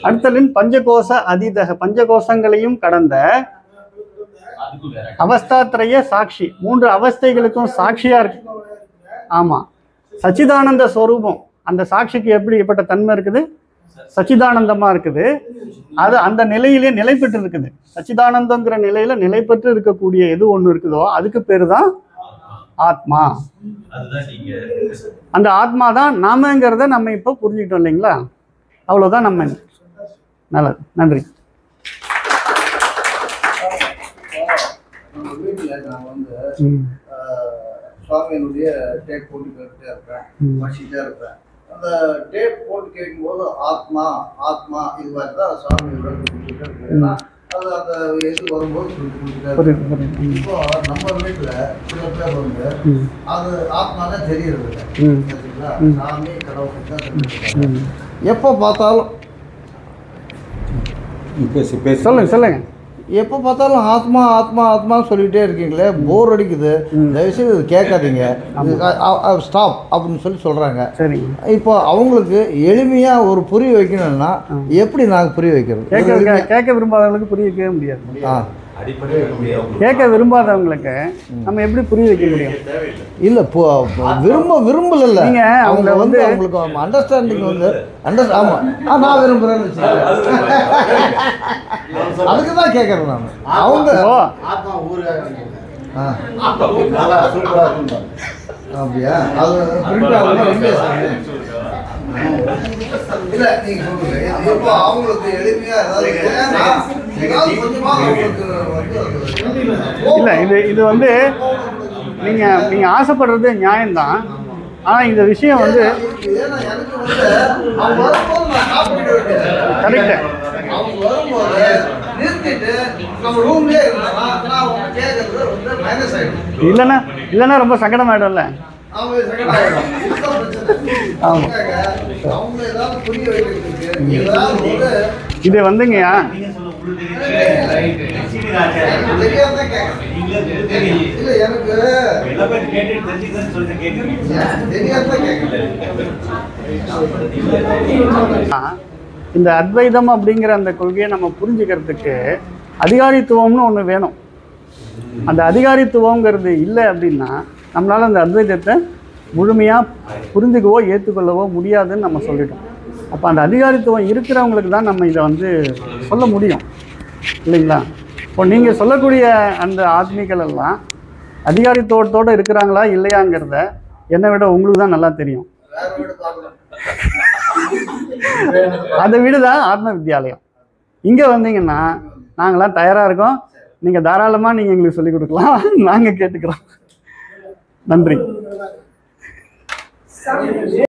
அடுத்தலின் பஞ்சகோச அதீதக பஞ்சகோசங்களையும் கடந்த அவஸ்தாத்ரய சாட்சி, மூன்று அவஸ்தைகளுக்கும் சாட்சியா இருக்கு. ஆமா, சச்சிதானந்த ஸ்வரூபம். அந்த சாட்சிக்கு எப்படிப்பட்ட தன்மை இருக்குது? சச்சிதானந்தமா இருக்குது. அது அந்த நிலையிலே நிலை பெற்று இருக்குது. சச்சிதானந்தங்கிற நிலையில நிலை பெற்று இருக்கக்கூடிய எது ஒண்ணு இருக்குதோ அதுக்கு பேரு தான் ஆத்மா. அந்த ஆத்மா தான் நாமங்கிறத நம்ம இப்போ புரிஞ்சுக்கிட்டோம் இல்லைங்களா? அவ்வளோதான். நம்ம நல்லது. நன்றி. நம்ம வீட்டில் நான் வந்து சுவாமியினுடைய டேப் போட்டு கேட்டுட்டே இருப்பேன், படிச்சுட்டே இருப்பேன். அந்த டேப் போட்டு கேட்கும்போது ஆத்மா ஆத்மா இது மாதிரி தான் சுவாமி ஏன்னா அது அந்த இது வரும்போது இப்போ நம்ம வீட்டில் சில பேர் வந்து அது ஆத்மானே தெரியறது இல்லை. சரிங்களா? சாமி கடவுளுக்கு தான் தெரிஞ்சுக்கிறாங்க. எப்போ பார்த்தாலும் சொல்லுங்க எப்போ பார்த்தாலும் ஆத்மா ஆத்மா ஆத்மான்னு சொல்லிகிட்டே இருக்கீங்களே, போர் அடிக்குது, தயவுசெய்து இது கேட்காதீங்க, ஸ்டாப் அப்படின்னு சொல்கிறாங்க. சரி, இப்போ அவங்களுக்கு எளிமையாக ஒரு புரிய வைக்கணும்னா எப்படி நாங்கள் புரிய வைக்கிறது? கேட்க விரும்பாதவங்களுக்கு புரிய வைக்கவே முடியாது. கேட்க விரும்பாதவங்களுக்கு நம்ம எப்படி புரிய வைக்க முடியும்? இல்லை, விரும்பல நீங்க அவங்க வந்து அவங்களுக்கு அண்டர்ஸ்டாண்டிங் வந்து ஆமாம் நான் விரும்புகிறேன்னு வச்சுக்கேன். அதுக்கு தான் கேட்குறேன் நான். அவங்க அப்படியா? அது பிரிண்ட் ஆகுது. இல்லை நீங்கள் சொல்லுங்கள். இப்போ அவங்களுக்கு எளிமையாக இல்லை, இது வந்து நீங்கள் ஆசைப்படுறது நியாயம்தான். ஆனால் இந்த விஷயம் வந்து கரெக்டு. இல்லைன்னா ரொம்ப சங்கடமாயிடும்ல. இது வந்துங்கய்யா, இந்த அத்வைதம் அப்படிங்கிற அந்த கொள்கையை நம்ம புரிஞ்சுக்கிறதுக்கு அதிகாரித்துவம்னு ஒன்று வேணும். அந்த அதிகாரித்துவங்கிறது இல்லை அப்படின்னா நம்மளால் அந்த அத்வைதத்தை முழுமையாக புரிஞ்சுக்கவோ ஏற்றுக்கொள்ளவோ முடியாதுன்னு நம்ம சொல்லிட்டோம். அப்போ அந்த அதிகாரித்துவம் இருக்கிறவங்களுக்கு தான் நம்ம இதை வந்து சொல்ல முடியும் இல்லைங்களா? இப்போ நீங்கள் சொல்லக்கூடிய அந்த ஆத்மீகள் எல்லாம் அதிகாரித்துவத்தோடு இருக்கிறாங்களா இல்லையாங்கிறத என்னை விட உங்களுக்கு தான் நல்லா தெரியும். அந்த வீடு தான் ஆத்ம வித்யாலயம். இங்கே வந்தீங்கன்னா நாங்களாம் தயாராக இருக்கோம். நீங்கள் தாராளமாக நீங்கள் எங்களுக்கு சொல்லிக் கொடுக்கலாம். நாங்கள் கேட்டுக்கிறோம். நன்றி.